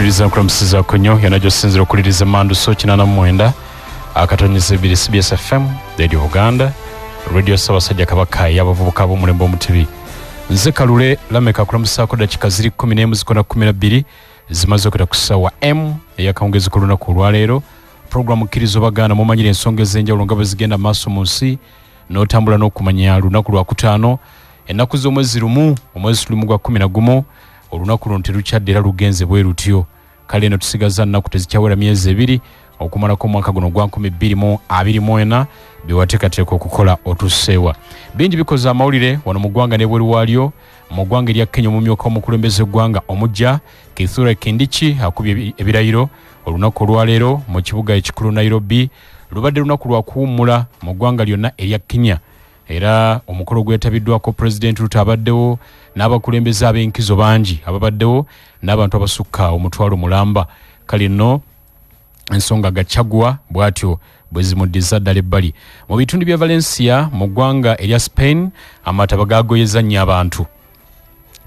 Kkiriza kulamusiza konyo yanajo sinziro kuliriza mandu so 89 akatonyeze bili CBS FM Radio Uganda Radio Sawasajja Kabaka y'abavubuka bo mulembo mutibi nze Kalule lameka kulamusako dakika ziri 10 zikona 12 zimaze okita kusawa M yakawongezi kuluna ku lwalero program Kkiriza Oba Gaana mumanyire ensonga ezenjawulo nga zigenda maaso mu nsi n'otambula n'okumanya lunaku lwa kutaano ennaku z'omwezi lumu omwezi lumu gwa 11 olunaku luno terukyadde era lugenze bwe lutyo kale eno tusigaza nnaku tezikyawera myezi ebiri okumalako omwaka guno gwa 2024 byewateekateeka okukola otusseewa bingi bikoze amawulire wano mu ggwanga n'ebweru waalyo mu ggwanga erya Kenya omumyuka omukulembeze eggwanga omujja Kithure Kindiki akubye ebirayiro olunaku olwaleero mu kibuga ekikulu Nairobi lubadde lunaku lwa kuwummula mu ggwanga lyonna erya Kenya era omukolo gwetabiddwako President Ruto abaddewo n'abakulembeze ab'enkizo bangi ababaddewo n'abantu abasukka omutwalo mulamba kale nno ensonga Gachagua bwatyo bwezimuddiza ddala ebbali mu bitundu bya Valencia mu ggwanga erya Spain amataba gagoyeza nnyo abantu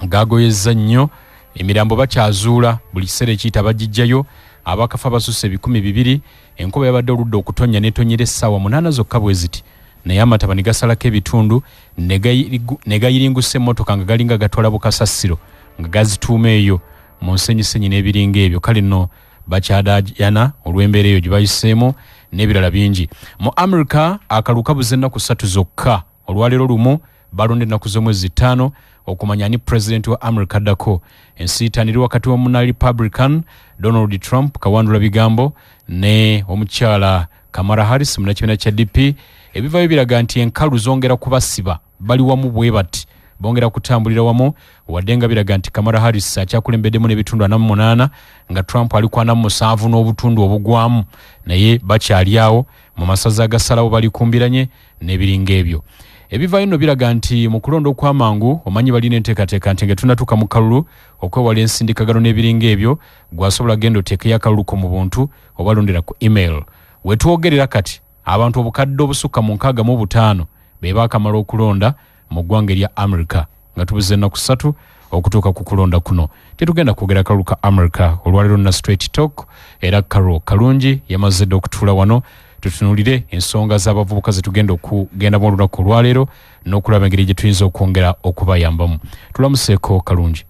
gagoyeza nnyo emirambo bakyazuula buli kiseera ekiyita bagijjayo abakafa basusse 200 enkuba yabadde oludde okutonya netonyera essaawa 8 zokka bwe ziti naye amataba ne gasalako ebitundu ne gayiringuse emmotoka nga galinga gatwala bukasasiro nga gazituuma eyo mu nsenyisenyi n'ebiringa ebyo kale nno bakyadajana olw'embeera eyo gye bayiseemu n'ebirala bingi mu America akaluka buze ennaku 3 zokka olwaleero lumu balonda ennaku z'omwezi 5 okumanya ni president wa America addako ensiitaniri wakati wa muna Republican Donald Trump kawandula bigambo ne omukyala Kamala Harris munakibiina kya DP ebivayo biraga nti enkalu zongera kubasiba bali wamu bwe bati bongera kutambulira wamu wadenga biraga nti Kamala Harris akyakulembeddemu n'ebitundu 48 nga Trump ali kwa 7 n'obutundu obugwamu naye bakyali awo mu masaza agasalawo bali kumbiranye n'ebiringa ebyo ebivayo nno biraga nti mu kulonda okwamangu omanyi balina enteekateeka nti nga tunatuuka mu kalulu okwewala ensindikagano n'ebiringa ebyo gwasobola genda oteekeyo akalulu ko mu buntu obalondera ku email wetwogerera kati abantu obukadde obusukka mu 65 be baakamala okulonda mu ggwanga erya America nga tubuze ennaku 3 okutuuka ku kulonda kuno tetugenda kwogera kalulu ka America olwaleero na straight talk era Karo Kalungi yamaze dde okutuula wano tutunulire ensonga z'abavubuka zetugenda okugenda mu lunaku olwaleero n'okulaba engeri gye tuyinza okwongera okubayambamu tulamuseeko Kalungi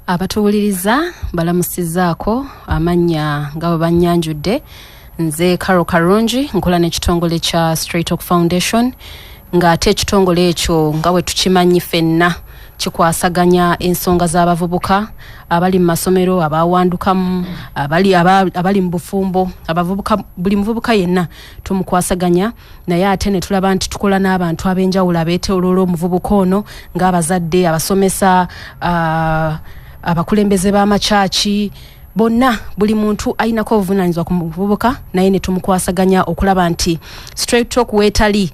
abatuwuliriza balamusizaako amannya nga bwe bannyanjudde nze Karo Kalungi nkola n'ekitongole kya Straight Talk Foundation ng'ate ekitongole ekyo nga bwe tukimanyi ffenna kikwasaganya ensonga z'abavubuka abali mu masomero abawandukamu abali mu bufumbo abavubuka buli muvubuka yenna tumukwasaganya naye ate ne tulaba nti tukola n'abantu ab'enjawulo abeetooloola omuvubuka ono ng'abazadde abasomesa abakulembeze b'amacaaki bonna buli muntu ayinako obuvunaanyizibwa ku muvubuka naye ne tumukwasaganya okulaba nti straight talk weetali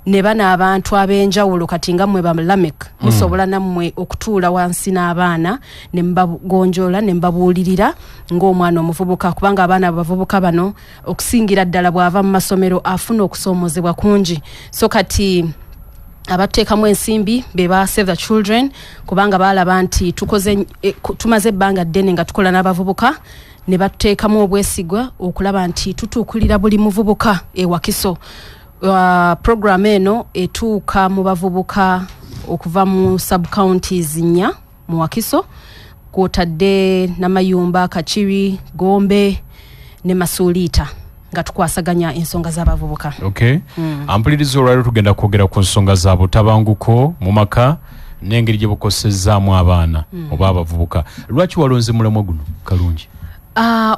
ne bana abantu ab'enjawulo kati nga mmwe balamek musobola nammwe okutuula wansi n'abaana ne mbagonjoola ne mbabuulirira ng'omwana omuvubuka kubanga abaana abavubuka bano okusingira ddala bw'ava mu masomero afuna okusoomozebwa kungi so kati abateekamu ensimbi be ba Save the Children kubanga baalaba nti tumaze ebbanga ddene nga tukola n'abavubuka ne batuteekamu obwesigwa okulaba nti tutuukulira buli muvubuka ewakiso program eno etuuka mu bavubuka okuva mu sub-counties 4 mu Wakiso kwotadde Namayumba, Kachiri, Gombe ne Masuulita nga tukwasaganya ensonga z'abavubuka. Okay. Ampuliriza olwaleero tugenda kwogera ku nsonga za butabanguko mu maka n'engeri gye bukosezaamu abaana oba abavubuka. Lwaki walonze mulamwa guno Kalungi?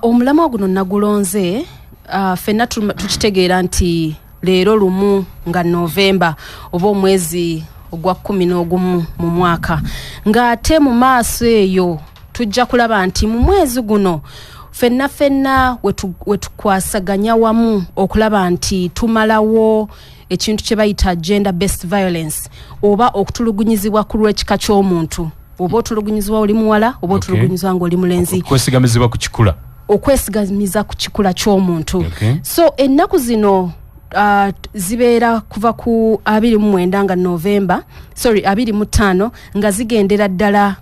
Omulamwa guno nagulonze ffenna tukitegeera nti leero lumu nga Novemba oba omwezi ogwa 11 mu mwaka ng'ate mu maaso eyo tujja kulaba nti mu mwezi guno ffenna wetukwasaganya wamu okulaba nti tumalawo ekintu kye bayita gender based violence oba okutulugunyizibwa ku lw'ekika ky'omuntu oba otulugunyizibwa oli muwala oba otulugunyizibwa ng'oli mulenzi okwesigamiza ku kikula ky'omuntu so ennaku zino zibeera kuva ku 29 nga Novemba 25 nga zigendera ddala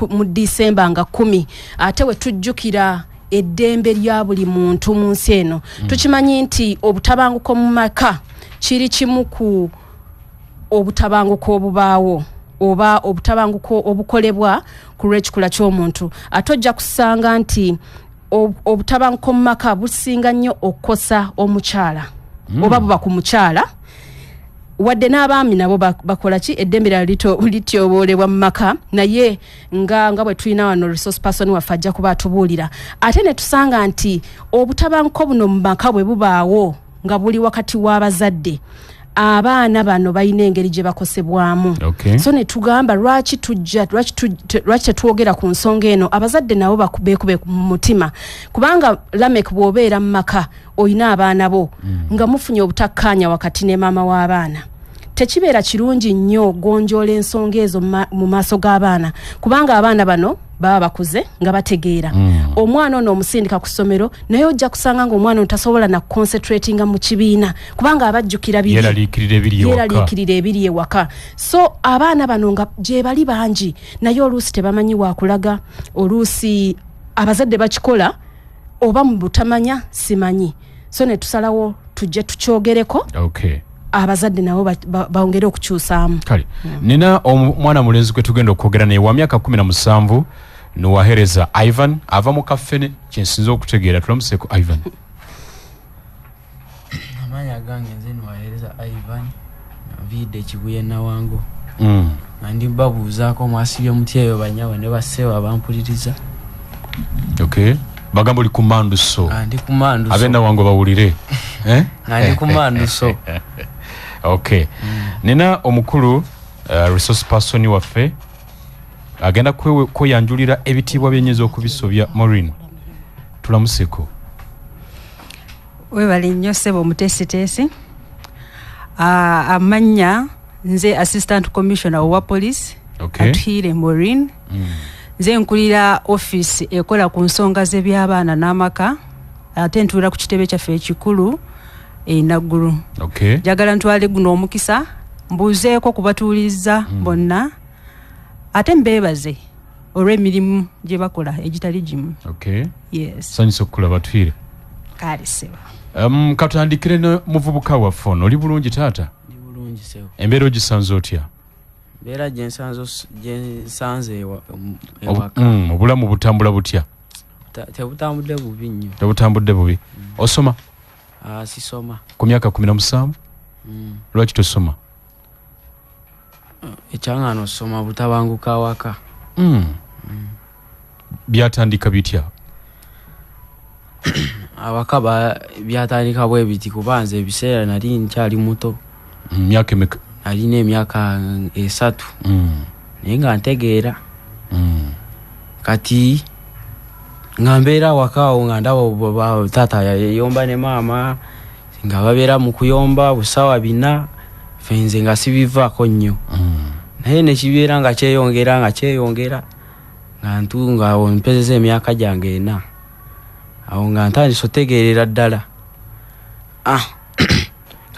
mu December nga 10 ate we tujjukira eddembe lya buli muntu mu nsi eno tukimanyi nti obutabanguko mu maka kiri kimu ku obutabanguko obubaawo oba obutabanguko obukolebwa ku lw'ekikula ky'omuntu ate ojja kusanga nti obutabanguko mu maka businga nnyo okukosa omukyala oba buba ku mukyala wadde n'abaami nabo bakola ki eddembe lityoboolebwa mu maka naye nga bwe tulina wano resource person waffe ajja kuba atubuulira ate ne tusanga nti obutabanguko buno mu maka bwe bubaawo nga buli wakati w'abazadde abaana bano balina engeri gye bakosebwamu so ne tugamba lwaki tetwogera ku nsonga eno abazadde nabo bakubekube mu mutima kubanga Lamek bw'obeera mu maka olina abaana bo nga mufunye obutakkaanya wakati ne maama w'abaana tekibeera kirungi nnyo gonjoola ensonga ezo mu maaso g'abaana kubanga abaana bano baba bakuze nga bategeera omwana ono omusindika ku ssomero naye ojja kusanga ng'omwana ono tasobola na concentratinga mu kibiina kubanga abajjukira yeraliikirira ebiri ewaka so abaana bano nga gye bali bangi naye oluusi tebamanyi wakulaga oluusi abazadde bakikola oba mu butamanya simanyi so ne tusalawo tujje tukyogereko abazadde nabo bongere okukyusaamu kale nina omwana mulenzi gwe tugenda okwogera naye wa myaka 17 nowahereza Ivan ava mu kafene kyensinza okutegeera tulamuseeko Ivan amanya gange nze nowahereza Ivan navide ekibuye nawango ndi babuuzaako mwasibye omutyeyo banyawe ne baseewa bampuliriza bagamba oli kumandu so ndi kumandu so abenda wango bawulire ndi kumandu so nina omukulu resource person waffe agenda kweyanjulira ebitiibwa byenyiza okubisobya Maureen tulamuseko webali nnyo ssebo omutesitesi amanya nze assistant commissioner owa police atuhiire Maureen nze nkulira office ekola ku nsonga z'ebyabaana n'amaka ate ntuula ku kitebe kyaffe ekikulu Naggulu njagala ntwale guno omukisa mbuuzeeko kubatuuliza bonna ate mbeebaze olw'emirimu gye bakola egitali gimu sanyusa okukulaba tuire kale seba katandikire muvubuka waffe ono oli bulungi taata ndi bulungi sewo embeera ogisanze otya mbeera gyensanze ewaka obulamu butambula butya tebutambudde bubi nnyo tebutambudde bubi osoma sisoma ku myaka 17 lwaki tosoma ekyangano osoma butabanguka waka byatandika bitya awaka byatandika bwe biti kubanza ebiseera nali nkyali muto myaka emeka alina emyaka 3 naye nga ntegeera kati nga mbeera wakawo nga ndaba taata yayomba ne maama nga babeera mu kuyomba busawa 4 fenze nga sibivaako nnyo naye nekibeera nga kyeyongera nga ntunga mpezeza emyaka gyange 4 awo nga ntandise otegeerera ddala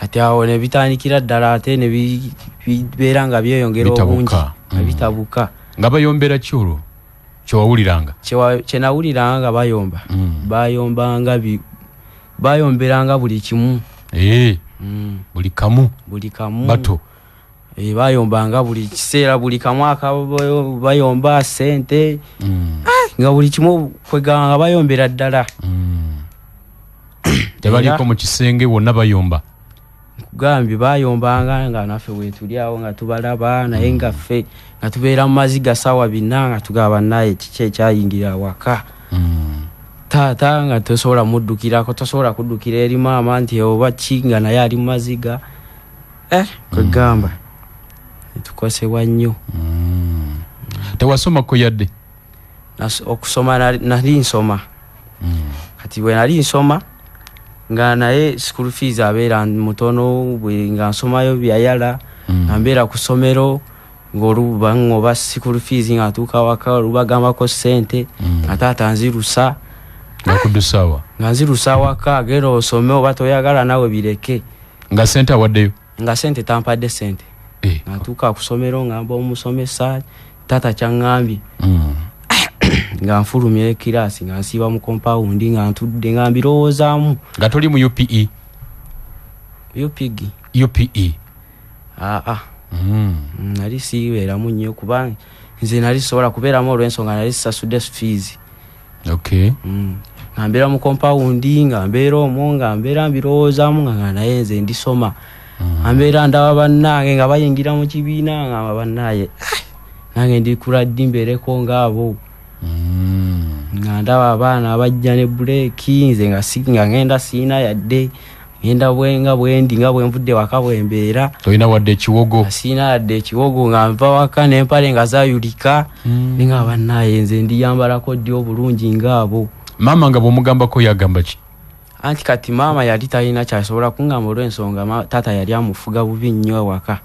kati awo ne bitandikira ddala ate ne bibeera nga byeyongera obungi nga bitabuka nga bayombera kyolwo kyewawuliranga kyenawuliranga nga bayomba bayomberanga buli kimu buli kamu bato bayombanga buli kiseera buli kamwaka bayomba sente nga buli kimu kweganga bayombera ddala tebaliko mu kisenge wonna bayomba kugambye bayombanga nga naffe wetuli awo nga tubalaba naye nga ffe nga tubeera mu maziga sawa 4 nga tugaba naye kiki ekyayingira waka taata nga tosobola muddukirako tosobola kuddukira eri maama nti oba ki nga naye ali mu maziga kwegamba tukosebwa nnyo tewasomako yadde okusoma nali nsoma kati bwe nali nsoma nga naye school fees abeera mutono bwe nga nsomayo byayala nga mbeera ku ssomero ng'oluba ngoba school fees nga atuuka waka olubagambako ssente nga taata nzirusa nga nzirusa waka gera osome oba toyagala nawe bireke nga sente awaddeyo nga sente tampadde sente nga ntuuka ku ssomero nga mba omusomesa tata kyangambye nga nfulumye kirasi nga nsiba mu compound nga ntudde nga mbirowoozaamu nga toli mu UPE nali siibeeramu nnyo kuba nze nali sobola kubeeramu olw'ensonga nali sasudde fees nga mbeera mu compound nga mbeera omwo nga mbeera mbirowoozaamu nga naye nze ndisoma mbeera ndaba bannange nga bayingira mu kibiina nga bannaaye nange ndikula ddi mbeereko ngaabo nga ndaba abaana abajja ne buleeki nze nga ngenda siina yadde ngenda bwendi nga bwenvudde waka bwembeera tolina wadde ekiwogo siina yadde ekiwogo nga nva waka n'empale nga zayulika nga bannaaye nze ndiyambalako ddi obulungi ngaabo. Maama nga bw'omugambako yagamba ki? Anti kati maama yali talina kyasobola kungamba olw'ensonga taata yali amufuga bubi nnyo waka.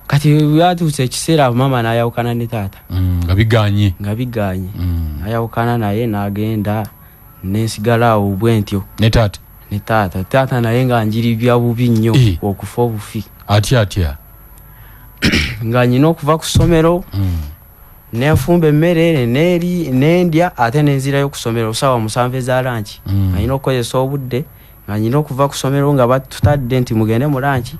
Kati byatuuse ekiseera maama n'ayawukana ne taata nga biganye ayawukana naye n'agenda n'ensigala awo bwentyo ne taata naye nga njiribya bubi nnyo okufa obufi atya nga nyina okuva ku ssomero nenfumba emmere nendya ate nenzirayo ku ssomero ssaawa 7 eza lanki nga nyina okukozesa obudde nga nyina okuva ku ssomero nga batutadde nti mugende mu lanki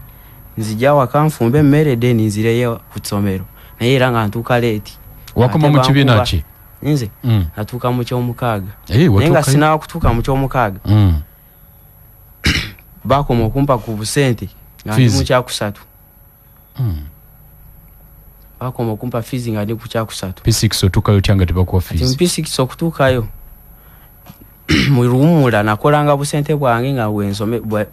nzija waka nfumba emmere de ninzireyo ku ssomero naye era nga ntuuka leeti. Wakoma mu kibiina ki? Nze natuuka mu ky'omukaaga naye nga sinaba kutuuka mu ky'omukaaga bakoma okumpa ku busente nga ndi mu kyakusatu bakoma okumpa fees nga ndi ku kyakusatu. P6 otuukayo tyanga tebakuwa fees? P6 okutuukayo mu luwumula nakolanga busente bwange nga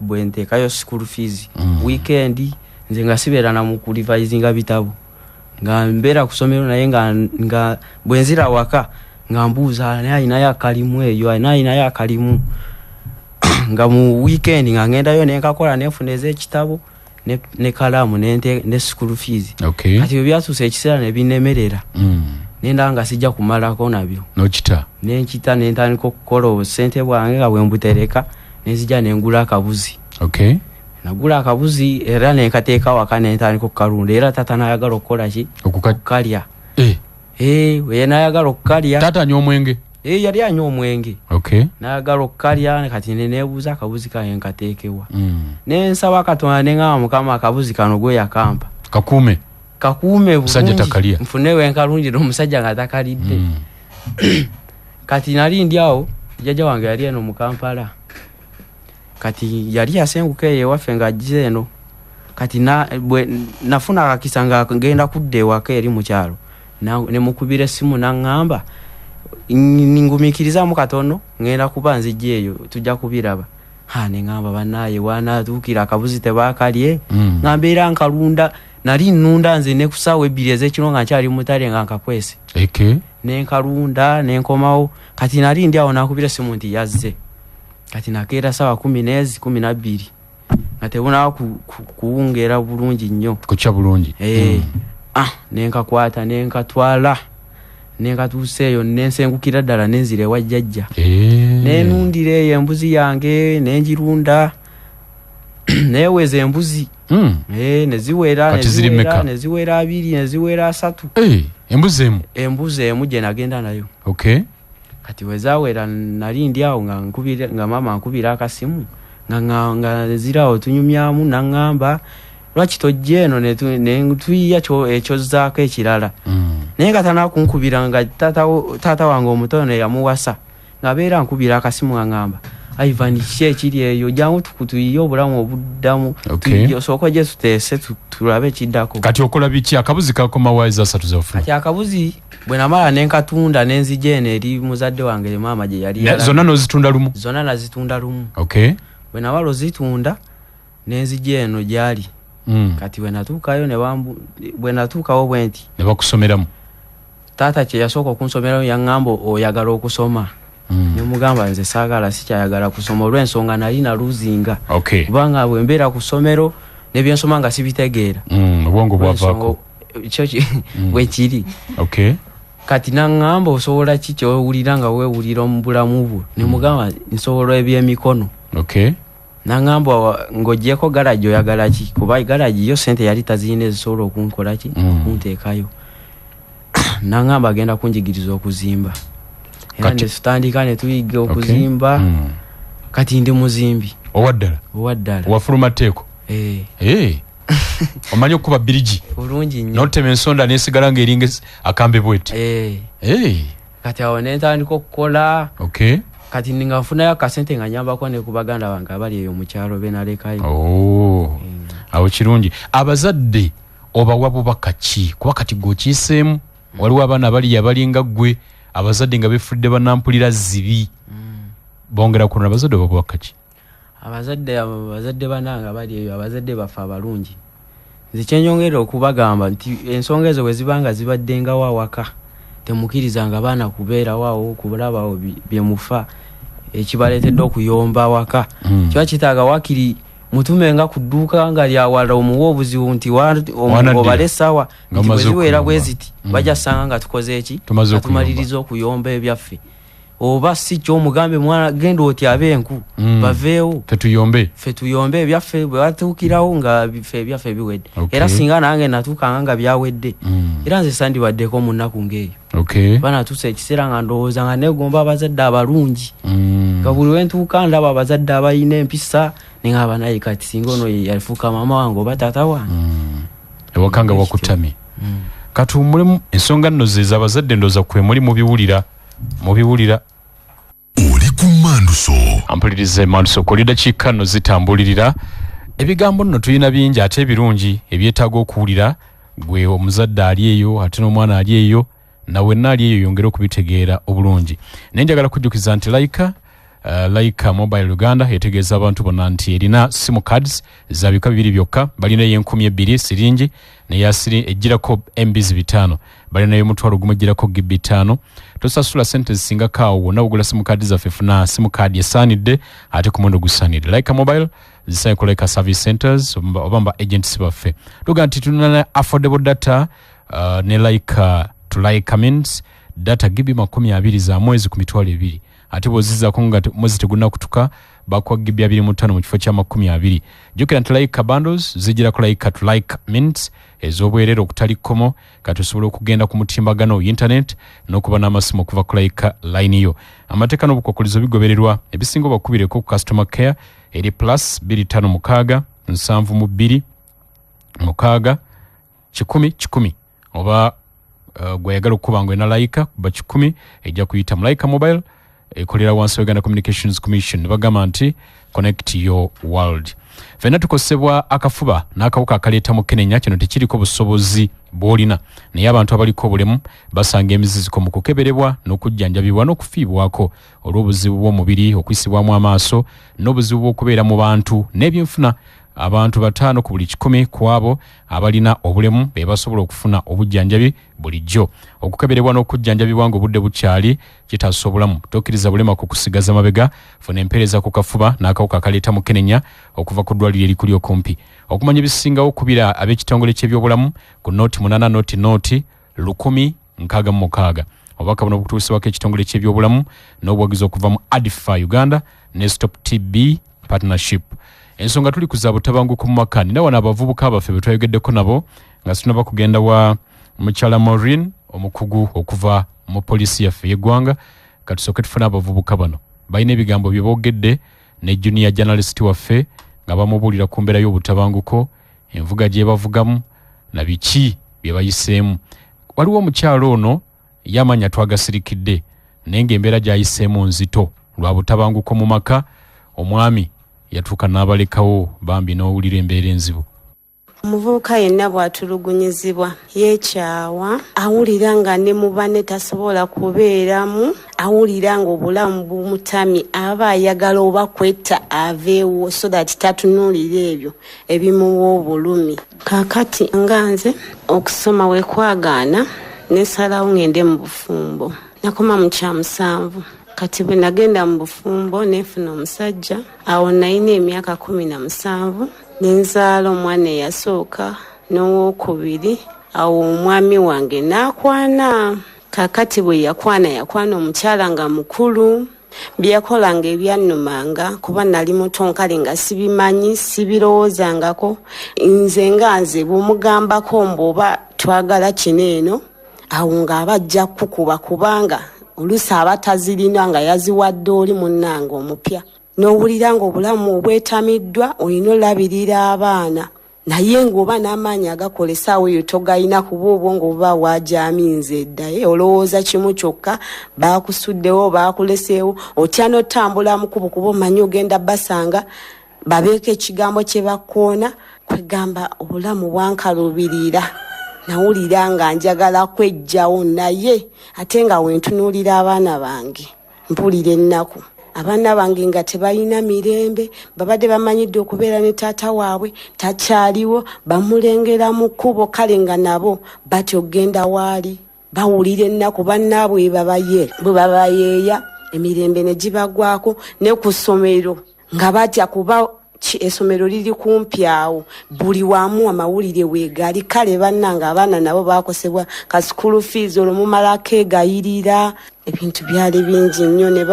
bwenteekayo school fees weekend nze nga sibeera na mu kulivayizinga bitabo nga mbeera ku ssomero naye nga bwenzira waka nga mbuuza ayinayo akalimu eyo ayinayo akalimu nga mu weekend nga ngendayo nenkakola nenfuna ez'ekitabo ne kalamu ne school fees. Kati bwe byatuuse ekiseera ne binemerera nenda nga sijja kumalako nabyo nenkita nentandika okukola obusente bwange nga bwe mbutereka nenzija nengula akabuzi. Nagula akabuzi era nenkateeka waka nentandika okukalunda era tata nayagala okukola ki okukalya. We nayagala okukalya. Tata anywa omwenge? Yali anywa omwenge. Nayagala okukalya kati neneebuuza akabuzi kange nkateekewa nensaba Katonda neŋŋamba Mukama akabuzi kano gwe yakampa kakuume bulungi nfune wenkalungire omusajja nga takalidde. Kati nali ndi awo jjajja wange yali eno mu Kampala kati yali yasenguka eyo ewaffe ng'ajja eno kati nafuna akakisa nga ngenda kudda ewaka eri mu kyalo ne mukubira essimu naŋŋamba ningumiikirizaamu katono ngenda kuba nzijja eyo tujja kubiraba. Neŋŋamba bannaaye waanaatuukira akabuzi tebaakalye nga mbeera nkalunda nali nnunda nze ne ku ssaawa 2 ez'ekiro nga nkyali mutale nga nkakwese nenkalunda nenkomawo kati nali ndi awo nakubira essimu nti yazze kati nakeera ssaawa 10 12 nga tebunaba kuwungeera bulungi nnyo kukya bulungi. Nenkakwata nenkatwala nenkatuusa eyo nensengukira ddala nenzira ewa jjajja nenundira eyo embuzi yange nenjirunda neweza embuzi neziwera 2 neziwera 3 embuzi emu gye nagenda nayo. Kati wezawera nali ndi awo nga mama nkubira akasimu nga zirawo tunyumyamu naŋŋamba lwaki tojja eno netuyiya ekyozzaako ekirala naye nga tanakunkubira nga taata wange omutono yamuwasa ng'abeera nkubira akasimu aŋŋamba Ivan kiki ekiri eyo jangu tukutuyiye obulamu obuddamu osooka gye tuteese tulabe ekiddako. Kati okola biki? Akabuzi kakoma waiza 3 zofuna? Kati akabuzi bwe namala nenkatunda nenzija eno eri muzadde wange maama gye yali zonna nozitunda lumu? Zonna nazitunda lumu. Bwe namala ozitunda nenzija eno gyali kati bwe natuukayo bwe natuukawo bwenti ne bakusomeramu. Taata kye yasooka okunsomeramu yaŋŋamba oyagala okusoma nemugamba nze saagala sikyayagala kusoma olw'ensonga nali naluzinga kubanga bwe mbeera ku ssomero nebyensoma nga sibitegeera obwongo bwavaako kyo bwe kiri. Kati naŋŋamba osobola ki kyowulira nga weewulira mu bulamu bwo nemugamba nsobola ebyemikono. Naŋŋamba ng'oggyeko galaji oyagala ki kuba galaji yo sente yali taziina ezisobola okunkola ki okunteekayo. nangamba agenda kunjigiriza okuzimba era ne tutandika ne tuyiga okuzimba kati ndi muzimbi owaddala wafuluma teeko omanyi okuba birigi bulungi nnyo notema ensonda nesigala ng'eringa akambe bweti kati awo nentandika okukola kati nga nfunayo akasente nga nyambako ne ku baganda bange abali eyo mu kyalo be nalekayo awo kirungi abazadde obawa bubaka ki kuba kati gwokiiseemu waliwo abaana bali abalinga ggwe abazadde nga befudde banampulira zibi bongera kulona abazadde oba bubaka ki abazadde bananga bali eyo abazadde bafa abalungi nze kyenyongera okubagamba nti ensonga ezo bwe zibanga zibaddengawo awaka temukirizanga baana kubeera waawo kulaba byemufa ekibaleetedde okuyomba awaka kiba kitaaga wakiri mutume nga ku dduuka nga lyawala omuwa obuzibu nti obale sawa nti bwe ziweera bwe ziti bajja ssanga nga tukoze eki tumaliriza okuyomba ebyaffe oba si kyomugambe mwana genda oti abenku baveewo ffe tuyombe ebyaffe bwe batuukirawo nga ffe ebyaffe biwedde era singa nange natuukanga nga byawedde era nze sandibaddeko mu nnaku ng'eyo banatuusa ekiseera nga ndowooza nga negomba abazadde abalungi nga buli wentuuka ndaba abazadde abalina empisa nengaba naye kati singa ono yafuuka maama wange oba taata wange ewaka nga wakutamye katuwummulemu ensonga nno ze z'abazadde ndowooza kwe muli mubiwulira oli ku Manduso ampulirize Manduso kuli dakiika nno zitambulirira ebigambo nno tulina bingi ate ebirungi ebyetaaga okuwulira gwe omuzadde ali eyo ate n'omwana ali eyo nawe naali eyo yongere okubitegeera obulungi naye njagala kujjukiza nti Laika Mobile Uganda etegeeza abantu bonna nti erina simu cards za bika 2 byokka balina y'N2,000 siringi neyasiri ejjirako MBs 5 balina y'omutwalo gumu ejjirako GB 5 tosasula sente zisinga kaawo wonna bugula simu cards zaffe funa simu card esaanidde ate ku muwendo gusaanidde Laika Mobile zisaye ku Laika Service Centers obamba agents baffe tuga nti tulina affordable data ne Laika to Laika means data GB 20 za mwezi ku mitwalo 2 ate bwozizako nga mwezi teguna kutuka bakwa GB 25 mu kifo kya 20 jukira nti Laika bundles zigira ku Laika to Laika mints ez'obwerere okutalikkomo kati osobola okugenda ku mutimbagano internet n'okuba n'amasimu okuva ku Laika line yo amateeka n'obukwakkulizo bigobererwa ebisinga bakubireko ku customer care eri plus 25 72 6 10 oba gweyagala okuba ngwe na Laika kuba 10 ejja kuyita mu Laika Mobile ekolera wansi Uganda Communications Commission bagamba nti connect your world fena tukosebwa akafuba n'akawuka akaleeta mu Kenya kino tekiriko busobozi bwolina naye abantu abaliko obulemu basanga emiziziko mu kukeberebwa n'okujjanjabibwa n'okufiibwako olw'obuzibu bw'omubiri okwisibwamu amaaso n'obuzibu bw'okubeera mu bantu n'ebyenfuna abantu 5 ku buli 10 ku abo abalina obulemu be basobola okufuna obujjanjabi bulijjo okukeberebwa n'okujjanjabibwa ng'obudde bukyali kitaasa obulamu tokkiriza bulema ku kusigaza mabega funa empeereza ku kafuba n'akawuka akaleeta mu Kenya okuva ku ddwaliro erikuli okumpi okumanya ebisingawo okubira ab'ekitongole ky'ebyobulamu ku nooti 8 nooti 166 obubaka buno butuusibwako ekitongole ky'ebyobulamu n'obuwagizi okuva mu ADFA Uganda ne Stop TB Partnership ensonga tuli kuza butabanguko mu maka nina wana abavubuka abaffe be twayogeddeko nabo nga tunaba kugenda wa mukyala Maureen omukugu okuva mu poliisi yaffe y'eggwanga katusooke tufuna abavubuka bano balina ebigambo bye boogedde ne junior journalist waffe nga bamubuulira ku mbeera y'obutabanguko envuga gye bavugamu na biki bye bayiseemu waliwo omukyalo ono yamanya twagasirikidde naye ng'embeera gy'ayiseemu nzito lwa butabanguko mu maka omwami yatuuka n'abalekawo bambi n'owulira embeera enzibu omuvubuka yenna bw'atulugunyizibwa yeekyawa awulira nga ne mu banne tasobola kubeeramu awulira nga obulamu bumutamye aba ayagala oba kwetta aveewo so that tatunuulira ebyo ebimuwa obulumi kaakati nga nze okusoma wekwagaana nesalawo ngende mu bufumbo nakoma mu kya 7 kati bwe nagenda mu bufumbo nefuna omusajja awo nalina emyaka 17 nenzaala omwana eyasooka n'owokubiri awo omwami wange n'akwana kakati bwe yakwana omukyala nga mukulu byakolanga ebyannumanga kuba nali muto nkale nga sibimanyi sibirowoozangako nze nga nze bw'omugambako mboba twagala kino eno awo ng'abajja kukuba kubanga oluusi aba tazirina nga yaziwadde oli munnanga omupya n'owulira ng'obulamu obwetamiddwa olina olabirira abaana naye ng'oba n'amaanyi agakola essaawa eyo togayina kuba obwongo buba bwajaminze eddaye olowooza kimu kyokka baakusuddewo baakuleseewo otya n'otambula mukubo kuba omanyi ogenda basanga babeeko ekigambo kye bakkoona kwegamba obulamu bwankalubirira nawulira nga njagala kwejjawo naye ate nga wentunuulira abaana bange mpulira ennaku abaana bange nga tebalina mirembe babadde bamanyidde okubeera ne taata waabwe takyaliwo bamulengera mu kkubo kale nga nabo batyo ogenda waali bawulira ennaku bannaabwe bwe babayeeya emirembe ne gibagwako ne ku ssomero nga batya kuba essomero liri kumpi awo buli wamu amawulire weegali kale bannanga abaana nabo bakosebwa ka school fees olwomumalako egayirira ebintu byali bingi nnyo ne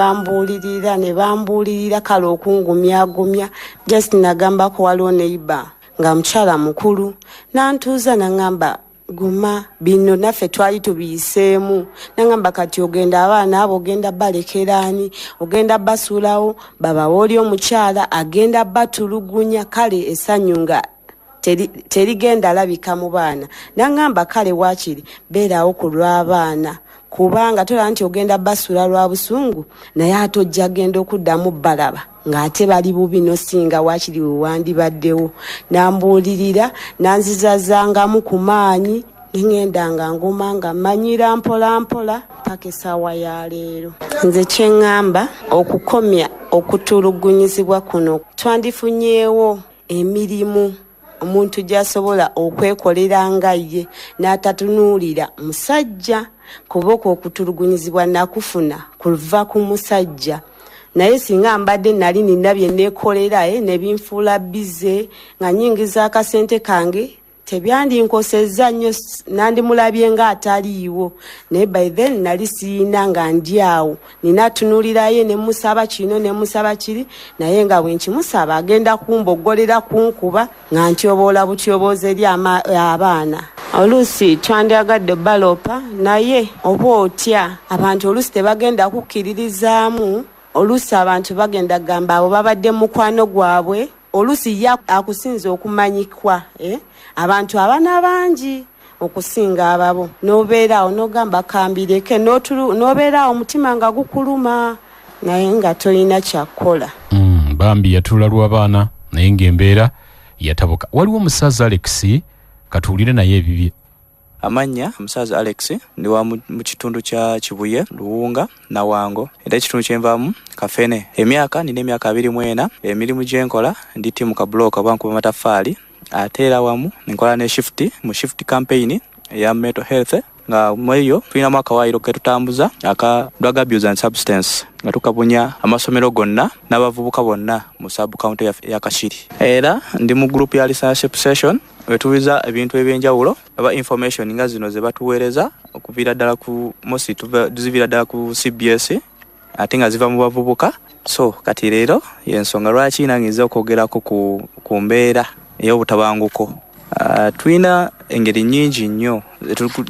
bambuulirira kale okungumyagumya just nagambako waliwo neiba nga mukyala mukulu nantuuza nangamba guma bino naffe twali tubiyiseemu nangamba kati ogenda abaana abo ogenda balekeraani ogenda basuulawo babawa oli omukyala agenda batulugunya kale essanyu nga terigenda alabika mu baana nangamba kale waakiri beerawo ku lw'abaana kubanga tolaba nti ogenda basuula lwa busungu naye ate ojja genda okuddamu balaba ng'ate bali bubi nosinga waakiri we wandibaddewo nambuulirira nanzizazangamu ku maanyi nengenda nga ngoma nga manyira mpola paka essaawa ya leero nze kyeŋŋamba okukomya okutulugunyizibwa kuno twandifunyeewo emirimu omuntu gy'asobola okwekolera nga ye n'atatunuulira musajja kuba okutulugunyizibwa nakufuna kuva ku musajja naye singa mbadde nali nina bye neekolera ne binfuula bize nga nyingiza akasente kange tebyandinkosezza nnyo nandimulabye nga ataliiwo naye by then nali siina nga ndi awo nina tunuulirayo ne musaba kino ne musaba kiri naye nga bwenkimusaba agenda kumboggolera kunkuba nga ntyoboola butyobooza eri abaana oluusi twandyagadde balopa naye oba otya abantu oluusi tebagenda kukkiririzaamu oluusi abantu bagenda gamba abo babadde mukwano gwabwe oluusi ye akusinza okumanyikwa abantu abaana bangi okusinga ababo n'obeeraawo n'ogamba kambireke n'obeeraawo omutima nga gukuluma naye nga tolina kyakkola bambi yatuula lw'abaana naye ng'embeera yatabuka waliwo omusaza Alex katuulire naye ebibye amanya omusaza Alex ndi wa mu kitundu kya Kibuye Luwunga na Wango era ekitundu kyenvamu Kafene nina emyaka 24 emirimu gyenkola ndi timu ka block abankuba matafaali ate era wamu nkola ne mu shift campaign ya mental health nga mweyo tulina mwaka wairo ketutambuza aka drug abuse and substance nga tukabunya amasomero gonna n'abavubuka bonna mu sub county ya Kashiri era ndi mu group ya listenership session wetuwiza ebintu ebyenjawulo aba information nga zino ze batuweereza okuvira ddala ku mosi tuzivira ddala ku CBS ate nga ziva mu bavubuka so kati leero yensonga lwaki nangiza okwogerako ku mbeera ey'obutabanguko tulina engeri nnyingi nnyo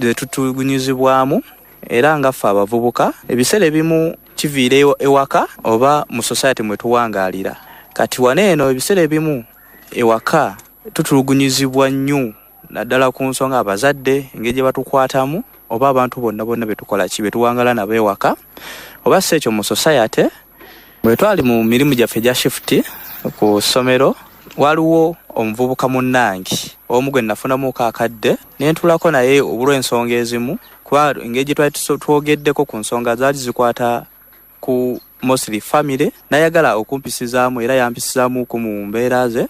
zetutulugunyizibwamu era nga ffe abavubuka ebiseera ebimu kiviira ewaka oba mu society mwe tuwangaalira kati waneeno ebiseera ebimu ewaka tutulugunyizibwa nnyo naddala ku nsonga abazadde engeri gye batukwatamu oba abantu bonna betukola ki betuwangala nabo ewaka oba si ekyo mu society bwe twali mu mirimu gyaffe gya shift ku ssomero waliwo omuvubuka munnangi omu gwe nafunamuko akadde nentulako naye olw'ensonga ezimu kuba engeri gye twali twogeddeko ku nsonga zaali zikwata ku mostly family nayagala okumpisizaamu era yampisizaamuku mu mbeera ze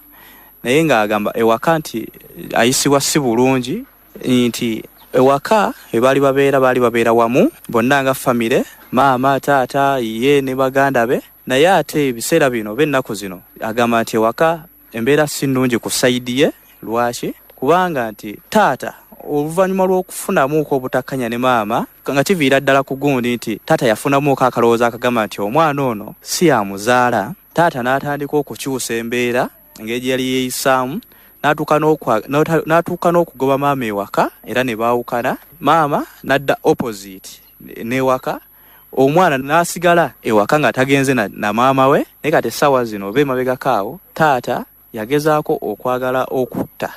naye ng'agamba ewaka nti ayisibwa si bulungi nti ewaka baali babeera wamu bonna nga family maama taata ye ne baganda be naye ate ebiseera bino b'ennaku zino agamba nti ewaka embeera si nnungi ku sayidi ye lwaki kubanga nti taata oluvannyuma lw'okufunamuuko obutakkanya ne maama nga kiviira ddala ku gundi nti taata yafunamuuko akalowooza akagamba nti omwana ono si yamuzaala taata n'atandika okukyusa embeera engeri gye yali yeeyisaamu n'atuuka n'okugoba maama ewaka era ne baawukana. Maama n'adda opposite n'ewaka, omwana n'asigala ewaka nga tagenze na maama we. Naye kati essaawa zino oba emabegako awo taata yagezaako okwagala okutta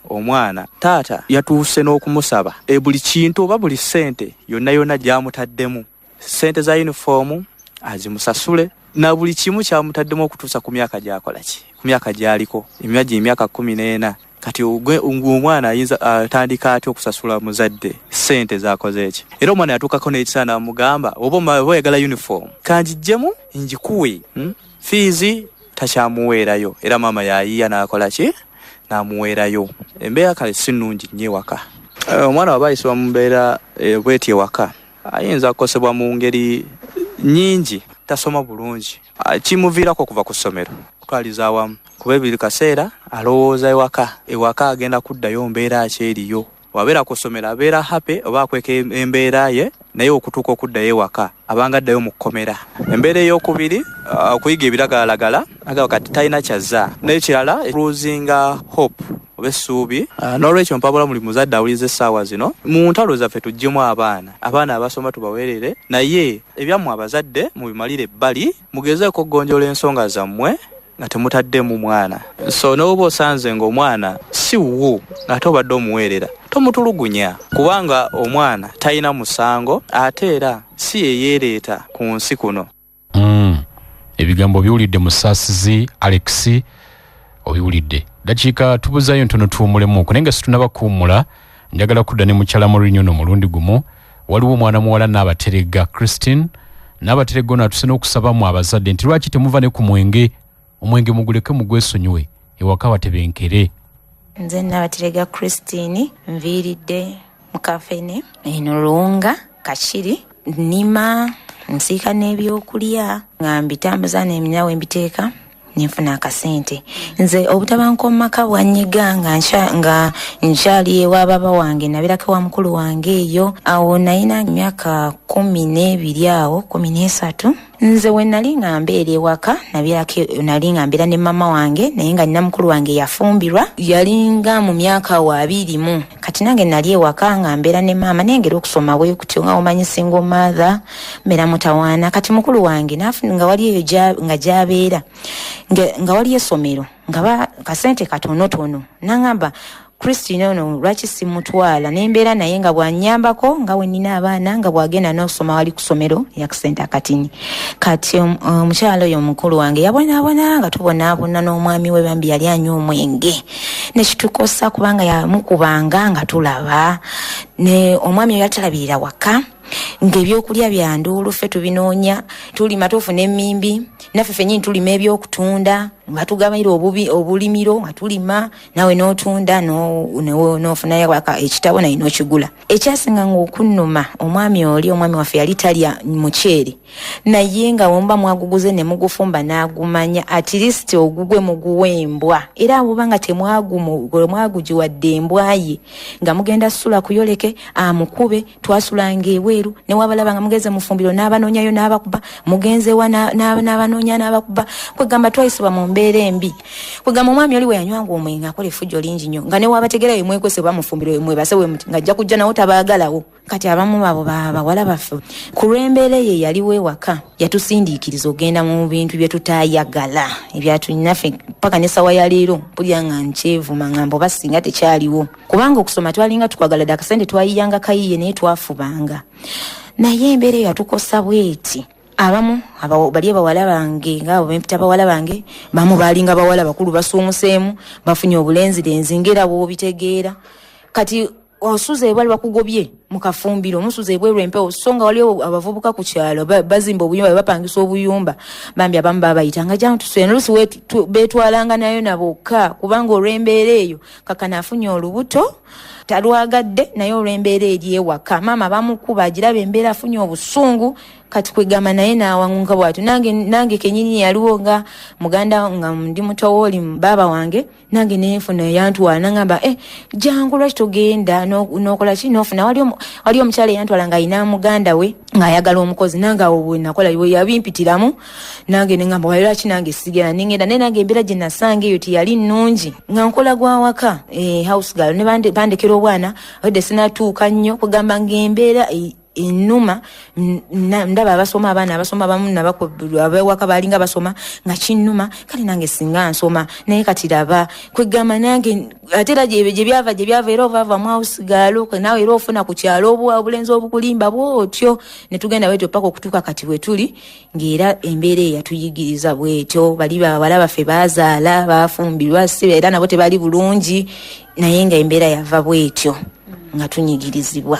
omwana. Taata yatuuse n'okumusaba buli kintu oba buli ssente yonna gy'amutaddemu, ssente za yunifoomu azimusasule na buli kimu kyamutaddemu okutuusa ku myaka gy'akolaki, ku myaka gy'aliko emyaka 14. Kati omwana ayinza atandika ati okusasula muzadde ssente z'akoze eki. Era omwana yatuukako n'ekisaana amugamba, oba oyagala yunifoomu kanjijjemu njikuwe. Fiizi takyamuweerayo, era maama yayiya n'akolaki, n'amuweerayo. Embeera kale si nnungi nnyo ewaka. Omwana waba ayisibwa mu mbeera bw'eti ewaka ayinza kukosebwa mu ngeri nnyingi. Tasoma bulungi, kimuviirako okuva ku ssomero kutwaliza awamu, kuba ebiri kaseera alowooza ewaka agenda kuddayo mbeera ki eriyo. Wabeera ku ssomero abeera happy oba akweka embeera ye, naye okutuuka okuddayo ewaka abanga addayo mu kkomera. Embeera ey'okubiri okuyiga ebiragalalagala aga kati talina kyazza, naye kirala losing hope oba essuubi. N'olwekyo mpabula buli muzadde awuliza essaawa zino, mu ntalo zaffe tuggyemu abaana abasoma tubaweerere, naye ebyammwe abazadde mubimalire ebbali, mugezeeko okugonjoola ensonga zammwe nga temutaddemu mwana. So n'oba osanze ng'omwana si wuwo ng'ate obadde omuweerera, tomutulugunya, kubanga omwana talina musango ate era si yeyeereeta ku nsi kuno. Ebigambo biwulidde musaasizi Alex, obiwulidde. Dakiika tubuzayo ntono tuwumulemu, naye nga situnabakuwumula njagala kudda ne mukyala Mourinho omulundi gumu. Waliwo omwana muwala n'abaterega Christine, n'abaterega ono atuse n'okusabamu abazadde nti lwaki temuva ne ku mwenge, omwenge muguleke mugwesonyiwe ewaka watebenkere. Nze n'abaterega Christine nviiridde mu kafene eno Lunga Kakiri, nnima nsiika n'ebyokulya nga mbitambuza n'eminyawo mbiteeka ninfuna akasente. Nze obutabanko mumaka bwanyiga nga nkyali ewa baba wange, nabirako wa mukulu wange eyo. Awo nalina emyaka 12 awo 13. Nze we nali ngambeera ewaka nali ngambeera ne mama wange, naye nga nina mukulu wange yafumbirwa, yalinga mu myaka wa 20. Kati nange nali ewaka ngambeera ne mama, nengera okusoma bwe kutyo nga omanyi single mother, mbeera mutawaana. Kati mukulu wange nga wali eyo nga gyabeera nga wali essomero nga kasente katonotono, nangamba Christine ono lwaki simutwala nembeera naye nga bwanyambako nga wenina abaana nga bwagenda n'osoma wali ku ssomero yakisente akatini. Kati omukyalo oyo mukulu wange yabonaabona nga tubonaabona n'omwami we bambi yali anywa omwenge, nekitukosa kubanga yamukubanga nga tulaba, ne omwami oyo yatalabirira waka ng'ebyokulya bya nduulu ffe tubinoonya, tulima tufuna emmimbi, naffe ffennyini tulima ebyokutunda, batugabayira obulimiro nga tulima, nawe n'otunda n'ofunayo ekitabo naye n'okigula. Ekyasinga ng'okunnuma omwami waffe yali talya muceere, naye nga womba mwaguguze ne mugufumba n'agumanya, at least ogugwe muguwembwa, era abuba nga temwagugiwadde embwa ye nga mugenda sula kuyoleke amukube, twasulanga ebweru ne wabalaba nga mugenze mu ffumbiro n'abanoonyayo n'abakuba, mugenze wa n'abanoonya n'abakuba, kwegamba twayisibwa mu mbeera embi. Kwegamba omwami oli we yanywanga omwenge akola effujjo lingi nnyo, nga ne wabategerayo mwekwese ba mu ffumbiro mwebase we muti ng'ajja kujja nawo tabaagalawo. Kati abamu babo bawala baffe ku lw'embeera ye yaliwo ewaka, yatusindiikiriza ogenda mu bintu bye tutaayagala ebyatulinaffe paka n'essawa ya leero mpulira nga nkyevuma ngamba oba singa tekyaliwo, kubanga okusoma twalinga tukwagala dda akasente twayiyanga kayiye naye twafubanga. Naye embeera yatukosa bweti. Abamu bali abawala bange nga bempita abawala bange bamu balinga bawala bakulu basuumuseemu bafunye obulenzirenzi ngera bw'obitegeera. Kati osuze bali bakugobye mu kafumbiro, omusuze ebweru empewo, so nga waliwo abavubuka ku kyalo bazimba obuyumba, bapangisa obuyumba, bambi abamu babayita nga jangu tuswe n'olusi betwalanga nayo nabokka, kubanga olw'embeera eyo kakana afunye olubuto talwagadde naye olw'embeera eri ewaka. Maama bamukuba agiraba embeera afunye obusungu, kati kwegamba naye nawangunga bwatu nange kenyini yaliwo nga muganda nga ndi mutowoli baba wange nange nefuna yantwala nangamba jangu lwaki togenda nokola ki nofuna wali omukyala yantwala nga ayina muganda we ng'ayagala omukozi nange awo bwe nakola yabimpitiramu nange nengamba lwaki nange sigera ningenda naye nange embeera gye nasanga eyo tiyali nnungi nga nkola gwa waka house girl ne bandekera obwana wedde sinatuuka nnyo kugamba ng'embeera enuma ndaba abasoma abaana abasoma bamu abewaka balinga basoma nga kinnuma kale nange singa nsoma naye kati raba kwegamba nange ate era gye byava era ovava mu house girl nawe era ofuna ku kyalo obulenzi obukulimba bwotyo ne tugenda bwetyo paka okutuuka kati bwe tuli ng'era embeera eyatuyigiriza bwetyo bali bawala baffe bazaala bafumbirwa era nabo tebali bulungi naye nga embeera yava bwetyo nga tunyigirizibwa.